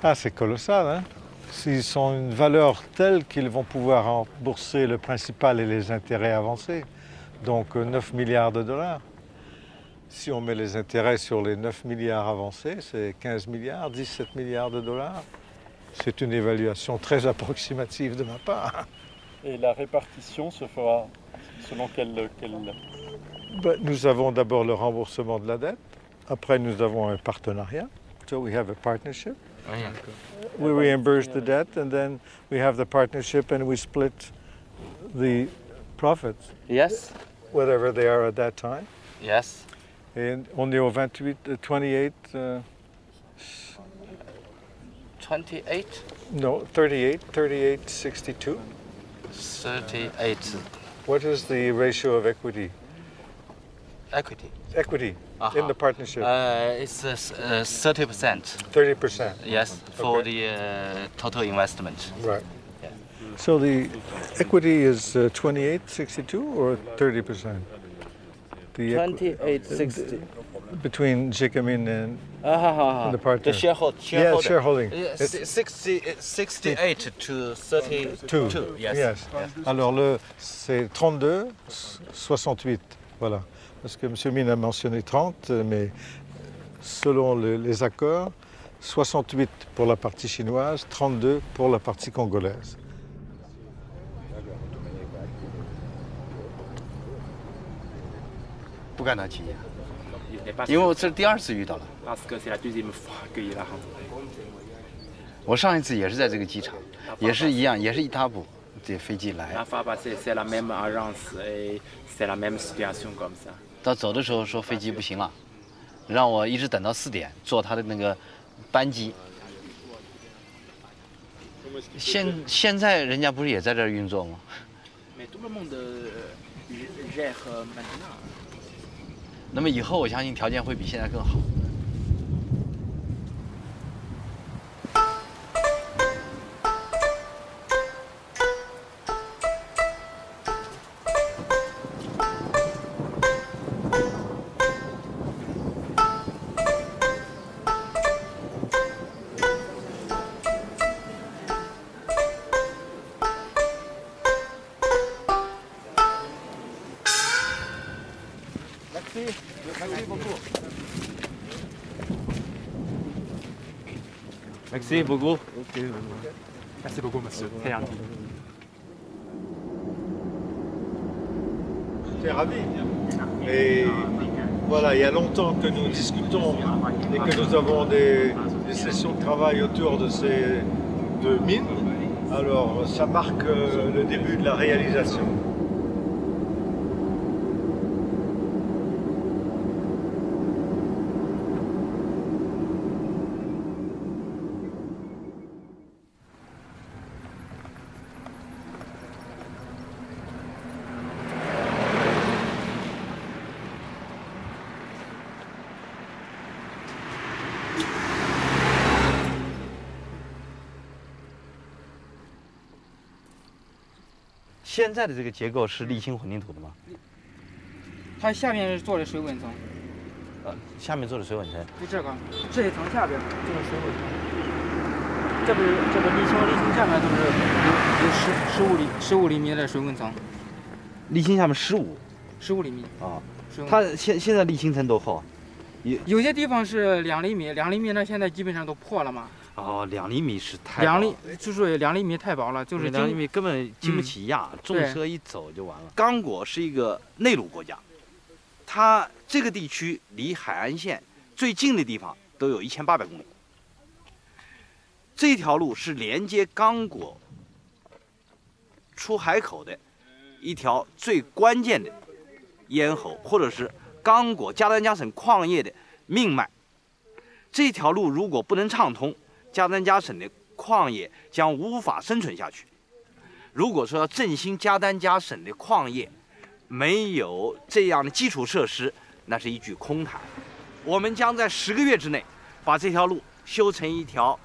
Ah, c'est colossal, hein? S'ils ont une valeur telle qu'ils vont pouvoir rembourser le principal et les intérêts avancés. Donc 9 milliards de dollars. Si on met les intérêts sur les 9 milliards avancés, c'est 15 milliards, 17 milliards de dollars. C'est une évaluation très approximative de ma part. Et la répartition se fera selon quelle... Ben, nous avons d'abord le remboursement de la dette. Après, nous avons un partenariat. So we have a partnership. Oh, yeah. We reimburse the debt and then we have the partnership and we split the profits. Yes. Whatever they are at that time. Yes. Et on est au 28, 28. 28? No, 38, 62. 38. What is the ratio of equity? Equity. Equity in the partnership. It's 30%. 30%. Yes, for the total investment. Right. Yeah. So the equity is 28, 62 or 30%? 28, 60. Between Gécamines and the partner. The shareholder. Yeah, shareholding. 68 to 32. Yes. Alors c'est 32, 68. Voilà. Parce que M. Mine a mentionné 30, mais selon les accords, 68 pour la partie chinoise, 32 pour la partie congolaise. Parce que c'est la deuxième fois qu'il a rencontré. 我上一次也是在这个机场，也是一样，也是一踏步，这飞机来。 La fois passée, c'est la même agence et c'est la même situation comme ça. 到走的时候说飞机不行了，让我一直等到4点坐他的那个班机。现在人家不是也在这儿运作吗？ Mais tout le monde gère maintenant. 那么以后我相信条件会比现在更好。Merci beaucoup. Merci beaucoup, monsieur. Très gentil. J'étais ravi. Et voilà, il y a longtemps que nous discutons et que nous avons des sessions de travail autour de ces deux mines. Alors, ça marque le début de la réalisation.现在的这个结构是沥青混凝土的吗？它下面是做的水稳层。下面做的水稳层。就这一层下边就是水稳层。这不沥青下面都是有15厘米的水稳层。沥青下面15厘米啊。它现在沥青层多厚？有些地方是2厘米，2厘米呢现在基本上都破了嘛。哦，2厘米是太薄就是2厘米太薄了，就是2厘米根本经不起压，重车一走就完了。刚果是一个内陆国家，它这个地区离海岸线最近的地方都有1800公里。这条路是连接刚果出海口的一条最关键的咽喉，或者是刚果加丹加省矿业的命脉。这条路如果不能畅通，加丹加省的矿业将无法生存下去。如果说要振兴加丹加省的矿业，没有这样的基础设施，那是一句空谈。我们将在10个月之内把这条路修成一条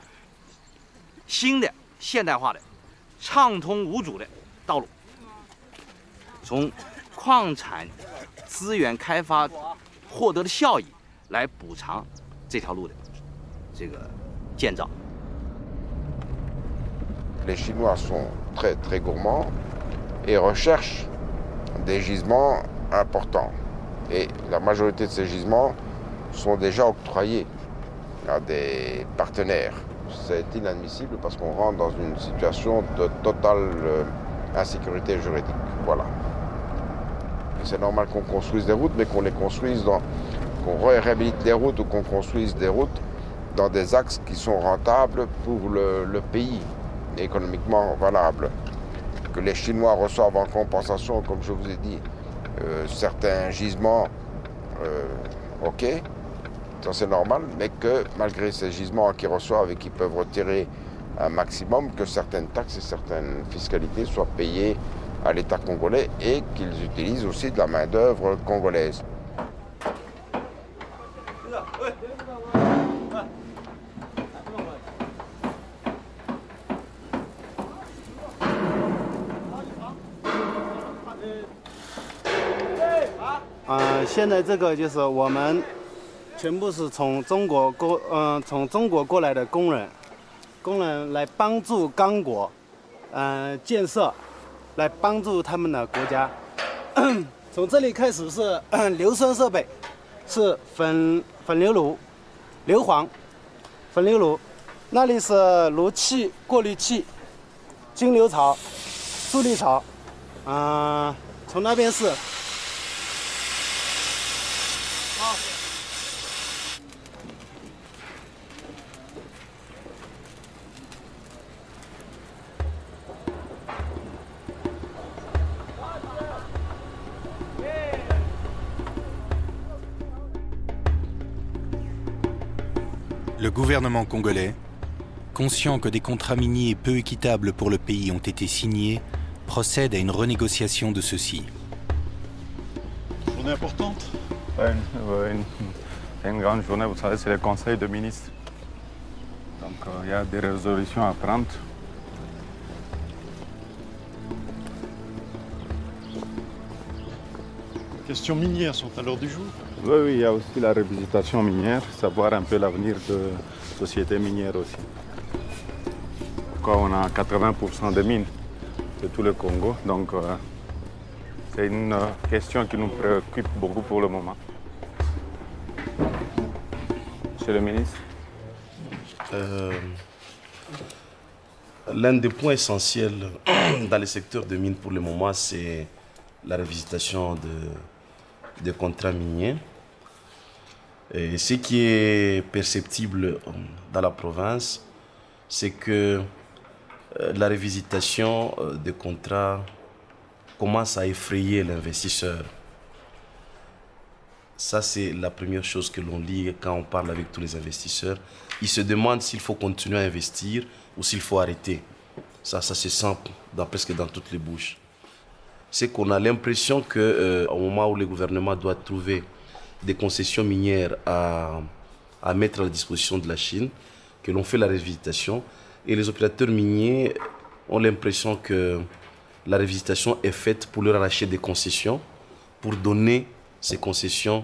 新的现代化的畅通无阻的道路，从矿产资源开发获得的效益来补偿这条路的这个建造。Les Chinois sont très très gourmands et recherchent des gisements importants. Et la majorité de ces gisements sont déjà octroyés à des partenaires. C'est inadmissible parce qu'on rentre dans une situation de totale insécurité juridique. Voilà. C'est normal qu'on construise des routes, mais qu'on les construise qu'on réhabilite les routes ou qu'on construise des routes dans des axes qui sont rentables pour le pays, économiquement valables. Que les Chinois reçoivent en compensation, comme je vous ai dit, certains gisements, ok, ça c'est normal, mais que malgré ces gisements qu'ils reçoivent et qu'ils peuvent retirer un maximum, que certaines taxes et certaines fiscalités soient payées à l'État congolais et qu'ils utilisent aussi de la main-d'œuvre congolaise. « 现在这个就是我们全部是从中国过来的工人来帮助刚果建设，来帮助他们的国家。从这里开始是硫酸设备，是粉硫炉、硫磺、粉硫炉，那里是炉气、过滤器、金硫槽、助力槽，从那边是。 Le gouvernement congolais, conscient que des contrats miniers peu équitables pour le pays ont été signés, procède à une renégociation de ceux-ci. Journée importante. Ouais, une grande journée, vous savez, c'est le Conseil de ministres. Donc il y a des résolutions à prendre. Les questions minières sont à l'ordre du jour. Oui, il y a aussi la revisitation minière, savoir un peu l'avenir de sociétés minières aussi. On a 80% des mines de tout le Congo, donc c'est une question qui nous préoccupe beaucoup pour le moment. Monsieur le ministre. L'un des points essentiels dans le secteur de mines pour le moment, c'est la revisitation des contrats miniers. Et ce qui est perceptible dans la province, c'est que la revisitation des contrats commence à effrayer l'investisseur. Ça, c'est la première chose que l'on lit quand on parle avec tous les investisseurs. Ils se demandent s'il faut continuer à investir ou s'il faut arrêter. Ça se sent presque dans toutes les bouches. C'est qu'on a l'impression qu'au moment où le gouvernement doit trouver des concessions minières à mettre à la disposition de la Chine, que l'on fait la revisitation, et les opérateurs miniers ont l'impression que la revisitation est faite pour leur arracher des concessions, pour donner ces concessions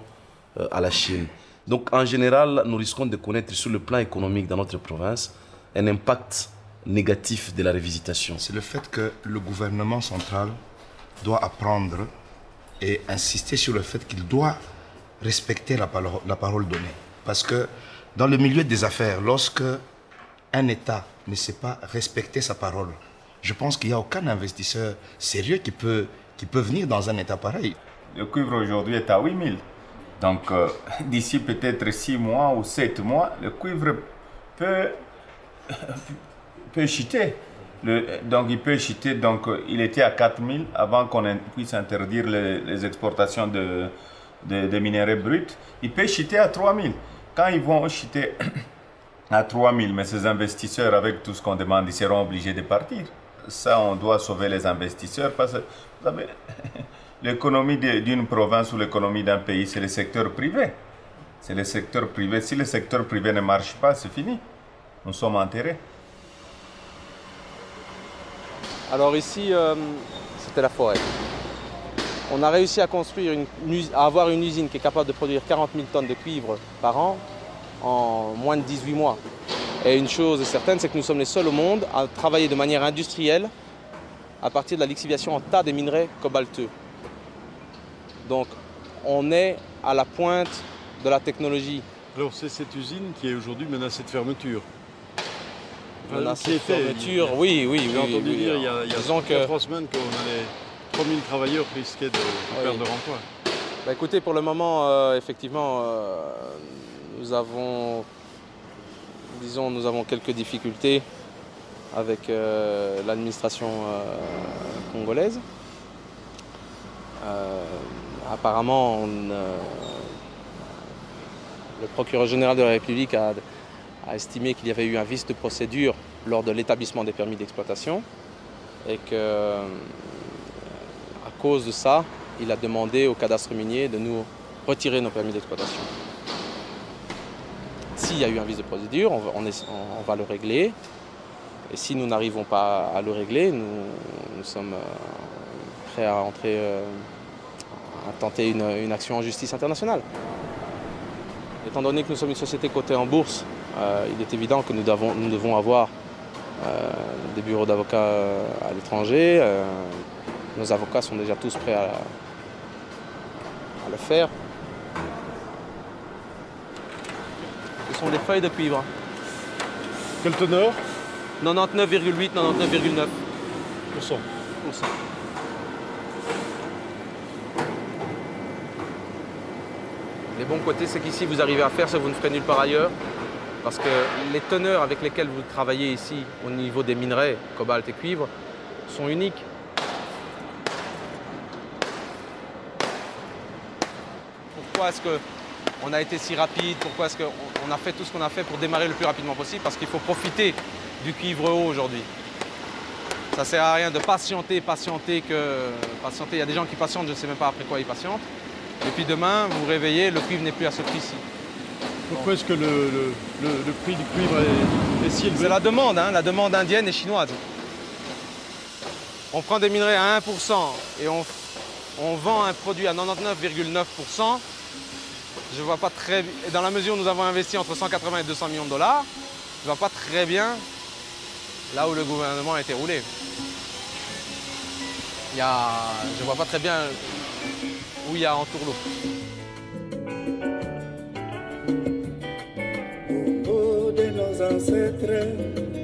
à la Chine. Donc en général, nous risquons de connaître sur le plan économique dans notre province un impact négatif de la révisitation. C'est le fait que le gouvernement central doit apprendre et insister sur le fait qu'il doit respecter la parole donnée. Parce que dans le milieu des affaires, lorsque un État ne sait pas respecter sa parole, je pense qu'il n'y a aucun investisseur sérieux qui peut venir dans un État pareil. Le cuivre aujourd'hui est à 8 000. Donc d'ici peut-être 6 mois ou 7 mois, le cuivre peut chuter. Donc il peut chuter. Donc il était à 4 000 avant qu'on puisse interdire les exportations de minerais bruts. Il peut chuter à 3 000. Quand ils vont chuter à 3 000, mais ces investisseurs, avec tout ce qu'on demande, ils seront obligés de partir. Ça, on doit sauver les investisseurs parce que, vous savez, l'économie d'une province ou l'économie d'un pays, c'est le secteur privé. C'est le secteur privé. Si le secteur privé ne marche pas, c'est fini. Nous sommes enterrés. Alors ici, c'était la forêt. On a réussi à construire à avoir une usine qui est capable de produire 40 000 tonnes de cuivre par an en moins de 18 mois. Et une chose est certaine, c'est que nous sommes les seuls au monde à travailler de manière industrielle à partir de la lixiviation en tas des minerais cobalteux. Donc on est à la pointe de la technologie. Alors c'est cette usine qui est aujourd'hui menacée de fermeture. Menacée de fermeture, oui. J'ai entendu dire il y a 3 semaines qu'on allait 3 000 travailleurs risquaient de perdre leur emploi. Bah, écoutez, pour le moment, effectivement, nous avons quelques difficultés avec l'administration congolaise. Apparemment, le procureur général de la République a estimé qu'il y avait eu un vice de procédure lors de l'établissement des permis d'exploitation et que, à cause de ça, il a demandé au cadastre minier de nous retirer nos permis d'exploitation. S'il y a eu un vice de procédure, on va le régler. Et si nous n'arrivons pas à le régler, nous sommes prêts à tenter une action en justice internationale. Étant donné que nous sommes une société cotée en bourse, il est évident que nous devons avoir des bureaux d'avocats à l'étranger. Nos avocats sont déjà tous prêts à le faire. Ce sont des feuilles de cuivre. Quelle teneur? 99,8, 99,9%. Les bons côtés, c'est qu'ici, vous arrivez à faire ce que vous ne ferez nulle part ailleurs. Parce que les teneurs avec lesquelles vous travaillez ici, au niveau des minerais, cobalt et cuivre, sont uniques. Pourquoi est-ce qu'on a été si rapide? Pourquoi est-ce qu'on a fait tout ce qu'on a fait pour démarrer le plus rapidement possible? Parce qu'il faut profiter du cuivre haut aujourd'hui. Ça ne sert à rien de patienter. Il y a des gens qui patientent, je ne sais même pas après quoi ils patientent. Et puis demain, vous vous réveillez, le cuivre n'est plus à ce prix-ci. Pourquoi est-ce que le prix du cuivre est si élevé? C'est la demande, hein, la demande indienne et chinoise. On prend des minerais à 1% et on vend un produit à 99,9%. Je vois pas très bien, dans la mesure où nous avons investi entre 180 et 200 millions de dollars, je vois pas très bien là où le gouvernement a été roulé. Je vois pas très bien où il y a entourloupe. Au de nos ancêtres,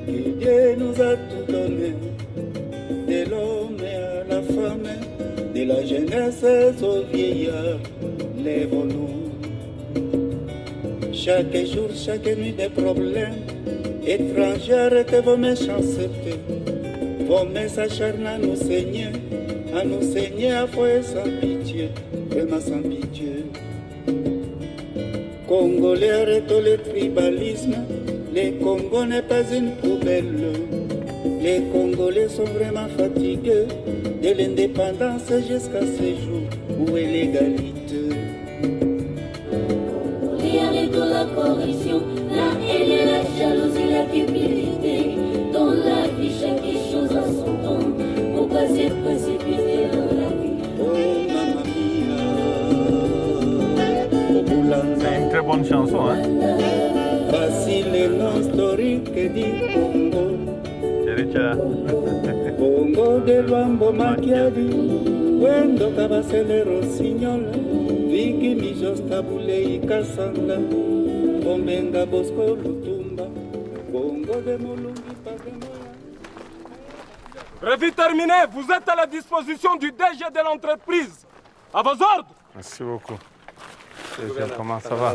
que Dieu nous a tout donné, de l'homme à la femme, de la jeunesse au vieillard, lèvons-nous. Chaque jour, chaque nuit des problèmes, étrangers, arrêtez vos méchancetés, vos messages à nous saigner, à foi et sans pitié, vraiment sans pitié. Congolais, arrêtons le tribalisme, le Congo n'est pas une poubelle. Les Congolais sont vraiment fatigués de l'indépendance jusqu'à ce jour où est l'égalité. Arrêtons la corruption, la haine et la jalousie, la cupidité. Dans la vie, chaque chose a son temps. Pourquoi se précipiter dans la vie? Oh, mamma mia. que dit Congo. Congo de Luambo Machiavi, Wendo Cabacele Rossignol, Vicky Mijos Tabule y Kasanga, Bombenga Bosco Lutumba, Congo de Molungi Pagemoya. Revue terminée, vous êtes à la disposition du DG de l'entreprise. À vos ordres. Merci beaucoup. Comment ça va?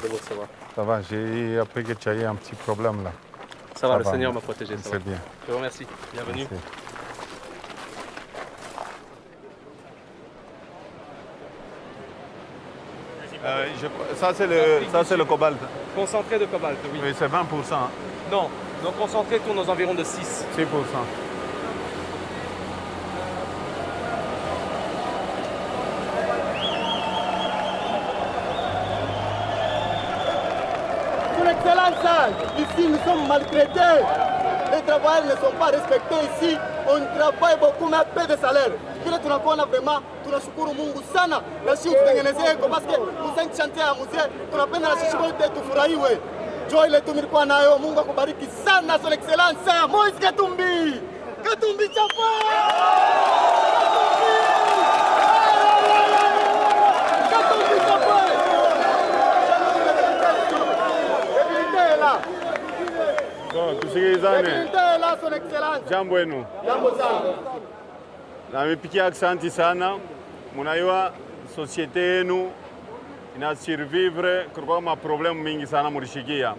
Ça va, j'ai appris que tu as eu un petit problème là. Ça va, le Seigneur m'a protégé. C'est bien. Je vous remercie. Bienvenue. Merci. Ça c'est le cobalt. Concentré de cobalt, oui. Oui, c'est 20%. Non, nos concentrés tournent aux environs de 6. 6%. Son Excellence, ici nous sommes maltraités. Les travailleurs ne sont pas respectés ici. On travaille beaucoup mais peu de salaire. Vile tunakuona vraiment tunashukuru Mungu sana na sisi tutengenezee kwa sababu msangi chantia ya mzee tunapenda na sisi wote tufurahiwe. Joy ile tumilikuwa nayo, Mungu akubariki sana Son Excellence Moise Katumbi. Katumbi chapa! Katumbi chapa! Tusikilizane. Son Excellence. Jambo yenu. Jambo sana. Namipikia aksanti sana. Munaiwa societe yenu ina survivre kulikuwa maproblemu mingi sana mulishikia.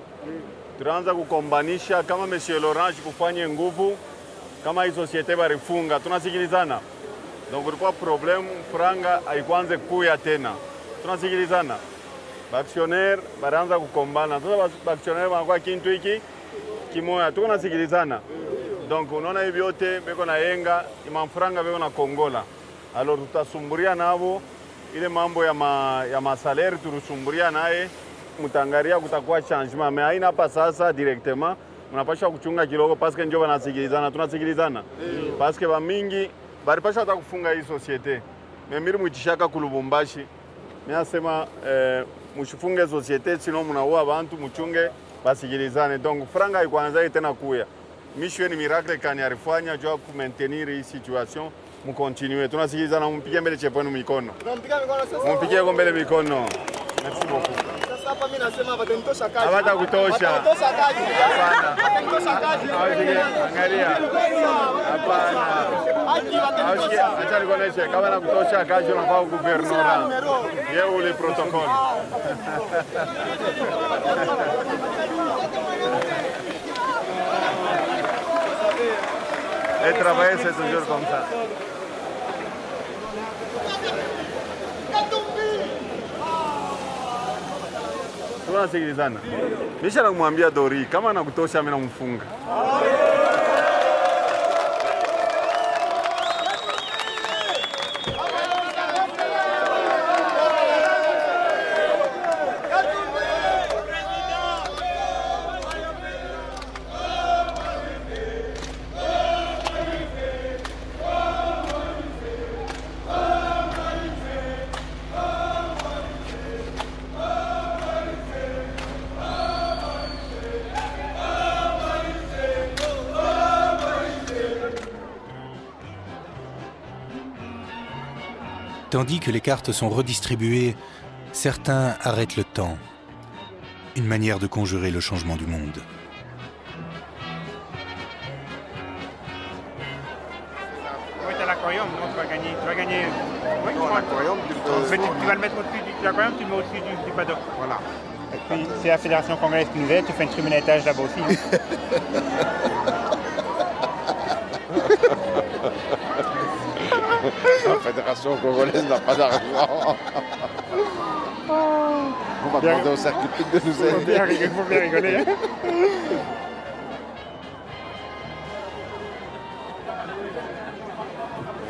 Tunaanza kukombanisha kama Monsieur Laurent kufanye nguvu kama hii societe barifunga. Tunasikilizana. Donc kulikuwa problemu franga haikuanze kuya tena. Tunasikilizana. Baktionnaire baraanza kukombana. Sasa baktionnaire wanakuwa kintu hiki kimoya. Tuko nasikilizana. Donc unaona hivi yote beko na yenga imamfranga beko na kongola. Alors tutasumburia navo ile mambo ya masalari tulusumburia naye mutangaria kutakuwa changement mais haina hapa sasa directement mnapasha kuchunga kidogo parce que ndio wanasikilizana tunasikilizana parce que ba mingi baripasha kufunga hii societe mais mimi muitishaka kulubumbashi mimi nasema mushifunge societe sino mnaua abantu muchunge basikilizane donc franga ikwanza tena kuya mission ni miracle kani alifanya jua ku maintenir hii situation mu continue tunasikilizana mpige mbele cheponi mikono Tunampiga mikono sasa. mpige mbele mikono merci beaucoup Sasa hapa mimi nasema watanitosha kazi. Hawatakutosha. Watanitosha kazi. Hapana. Watanitosha kazi. Angalia. Hapana. Acha nikuoneshe kama nakutosha kazi unafaa guvernora. Yeye ule protocol. Et travailler c'est toujours comme ça. Tunasikilizana. Nisha namwambia Dori kama nakutosha mimi namfunga. Tandis que les cartes sont redistribuées, certains arrêtent le temps. Une manière de conjurer le changement du monde. Oui, t'as l'aquarium, non, tu vas gagner. Oui, non, l'aquarium, tu vas le mettre au-dessus de l'aquarium, tu le mets au-dessus du paddock. Voilà. Et puis, c'est la Fédération congolaise qui nous aide, tu fais une tribune à étage là-bas aussi. La Fédération congolaise n'a pas d'argent. On va demander au cercle hippique de nous aider. Il faut bien rigoler.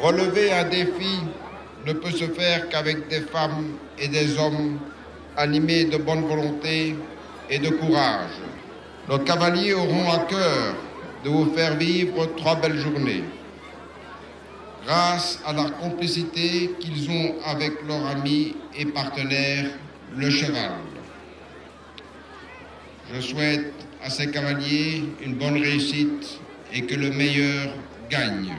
Relever un défi ne peut se faire qu'avec des femmes et des hommes animés de bonne volonté et de courage. Nos cavaliers auront à cœur de vous faire vivre 3 belles journées. Grâce à la complicité qu'ils ont avec leur ami et partenaire, le cheval. Je souhaite à ses cavaliers une bonne réussite et que le meilleur gagne.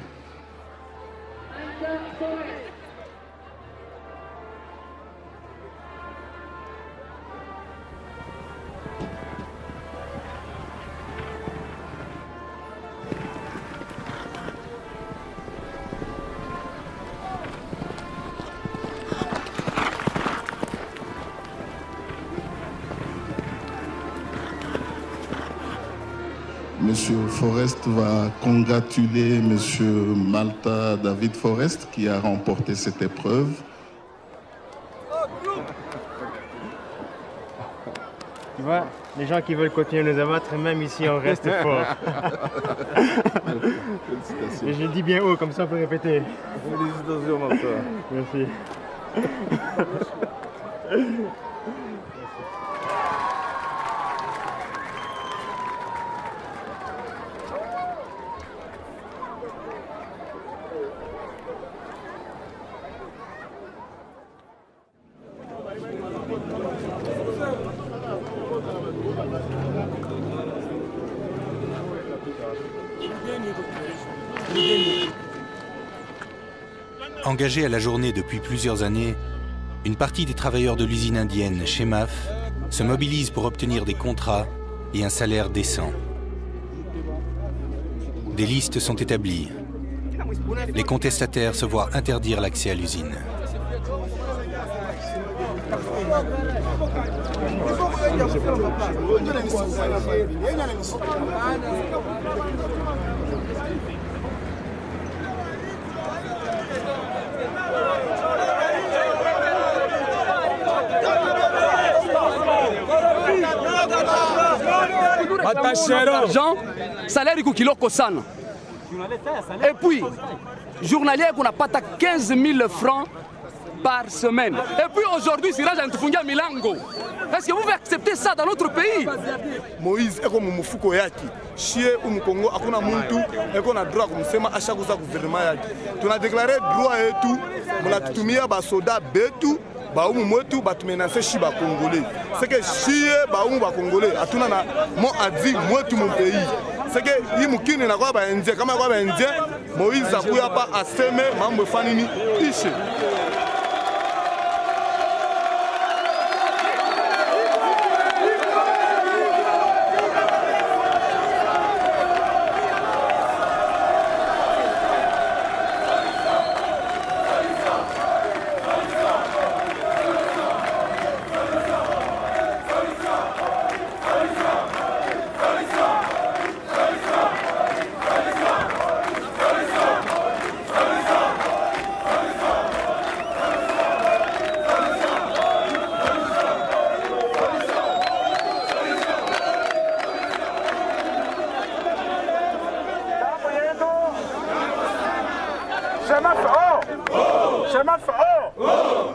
Monsieur Forest va congratuler Monsieur Malta David Forest qui a remporté cette épreuve. Tu vois, les gens qui veulent continuer à nous abattre, même ici on reste fort. Et je le dis bien haut, comme ça on peut répéter. Félicitations Malta. Merci. Engagés à la journée depuis plusieurs années, une partie des travailleurs de l'usine indienne Chemaf se mobilise pour obtenir des contrats et un salaire décent. Des listes sont établies. Les contestataires se voient interdire l'accès à l'usine. Argent, salaire kiloko sana. Et puis, journalier qu'on a pas 15 000 francs par semaine. Et puis aujourd'hui, c'est là que Milango. Est-ce que vous pouvez accepter ça dans notre pays? Moïse est comme Moufuko yaki. Chie ou Congo, akuna muntu, et qu'on a droit comme sema à chaque gouvernement yaki. Tu as déclaré droit et tout, on a tout mis à soda betu. Baoumu mwetu batumenase shiba congolais. C'est que chie baoumu ba congolais atuna na mo adi mwetu mon pays. C'est que yimukini na kwa ba indien kama kwa ba indien Moïse akuya pa aseme mambo fanini ishe.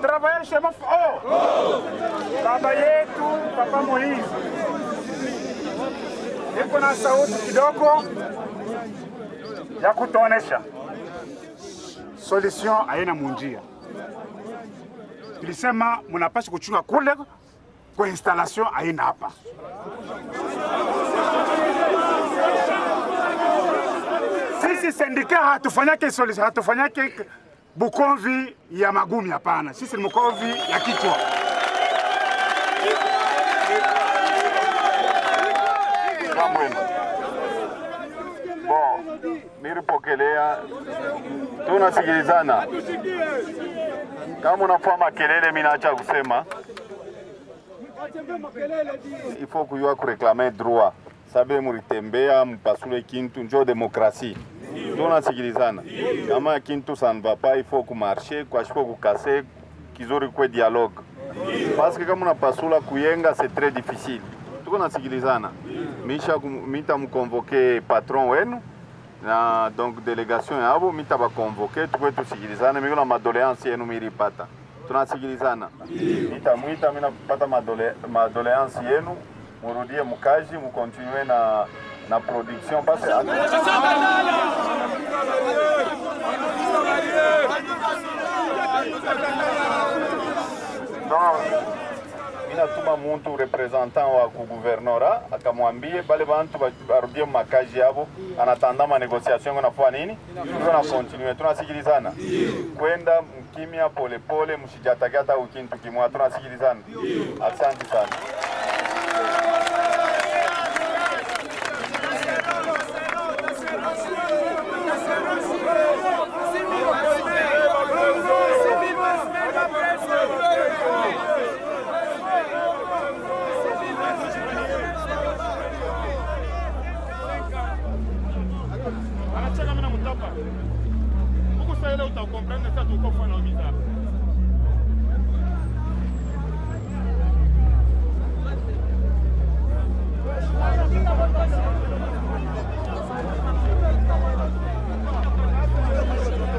Travailler chez Mafo. Travailler tout, Papa Moïse. Niko na sauti kidogo ya kutuonesha solution haina munjia. Tulisema mnapaswa kuchunga kule kwa installation haina hapa. Sisi sindika hatufanyake solution, hatufanyake Bukomvi ya magumi hapana. Sisi ni Bukomvi ya kichwa. Bon, nilipokelea tunasikilizana. Kama unafanya makelele mimi naacha kusema. Il faut kujua kureklamer droit. Sabe mulitembea mpasule kintu njo demokrasi. Tunasikilizana. Kama kintu ça ne va pas, il faut marcher, il faut casser, kizuri kwa dialogue. Parce que kama unapasula kuyenga c'est très difficile. Tunasikilizana. Mita mkonvoke patron wenu na donc délégation yabo mita ba convoquer tukwe tusikilizana mimi na madoléance yenu miripata. Tunasikilizana. Mita mimi napata madoléance yenu murudie mukaji mukontinue na production parce que non, mina akatuma muntu representant wa kuguvernora akamwambie bale bantu barudie makazi yabo, anatanda ma negotiation nafua nini, tuna continue, tunasikilizana kwenda mkimya pole pole, msijatagata ukintu kimwa, tunasikilizana. Asante sana.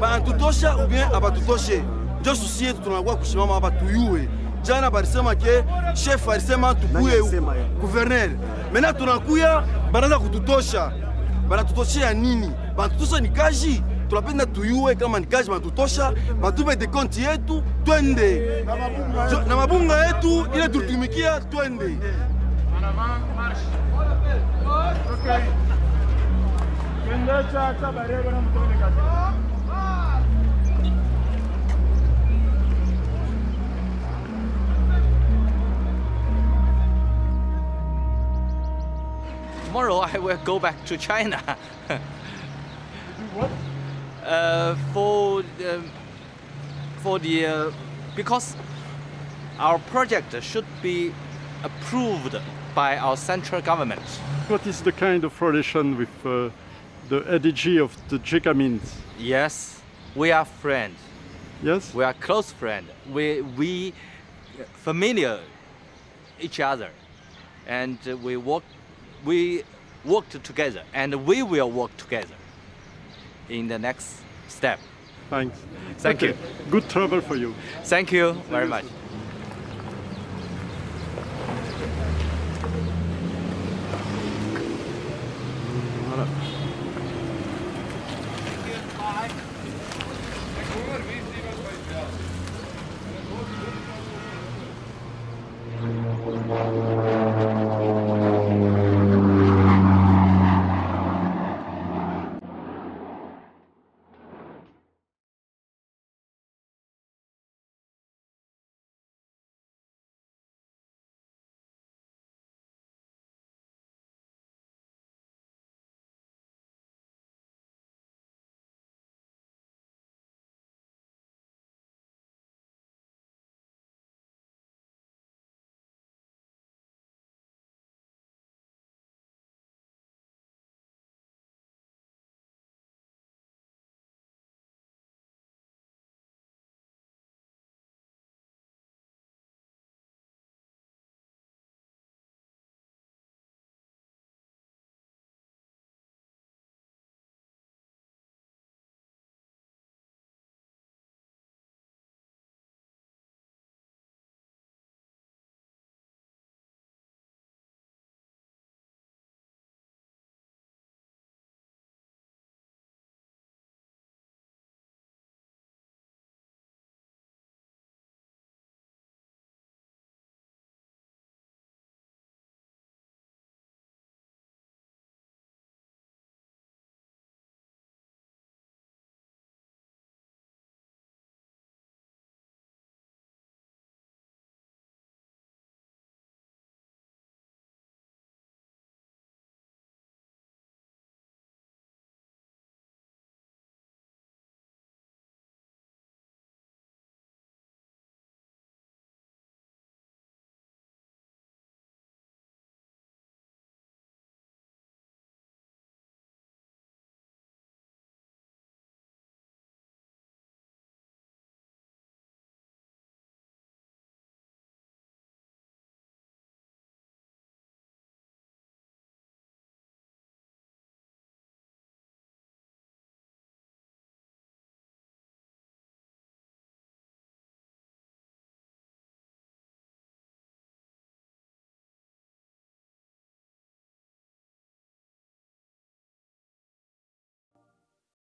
Banatutosha ou bien abatutoshe, ndio susi yetu tunakuwa kushimama hapa tuyue. Jana balisema ke chef alisema tukuye gouverneur. Mena tunakuya banaanza kututosha. Banatutoshea nini? Banatutosha ni kaji. Tunapenda tuyue kama ni kaji banatutosha, batupe de konti yetu twende. Na mabunga yetu ile tutumikia twende. Tomorrow I will go back to China. What? Because our project should be approved by our central government. What is the kind of relation with the ADG of the Jickamines? Yes, we are friends. Yes? We are close friends. We familiar each other, and we worked together, and we will work together in the next step. Thanks. Thank you. Good travel for you. Thank you very much.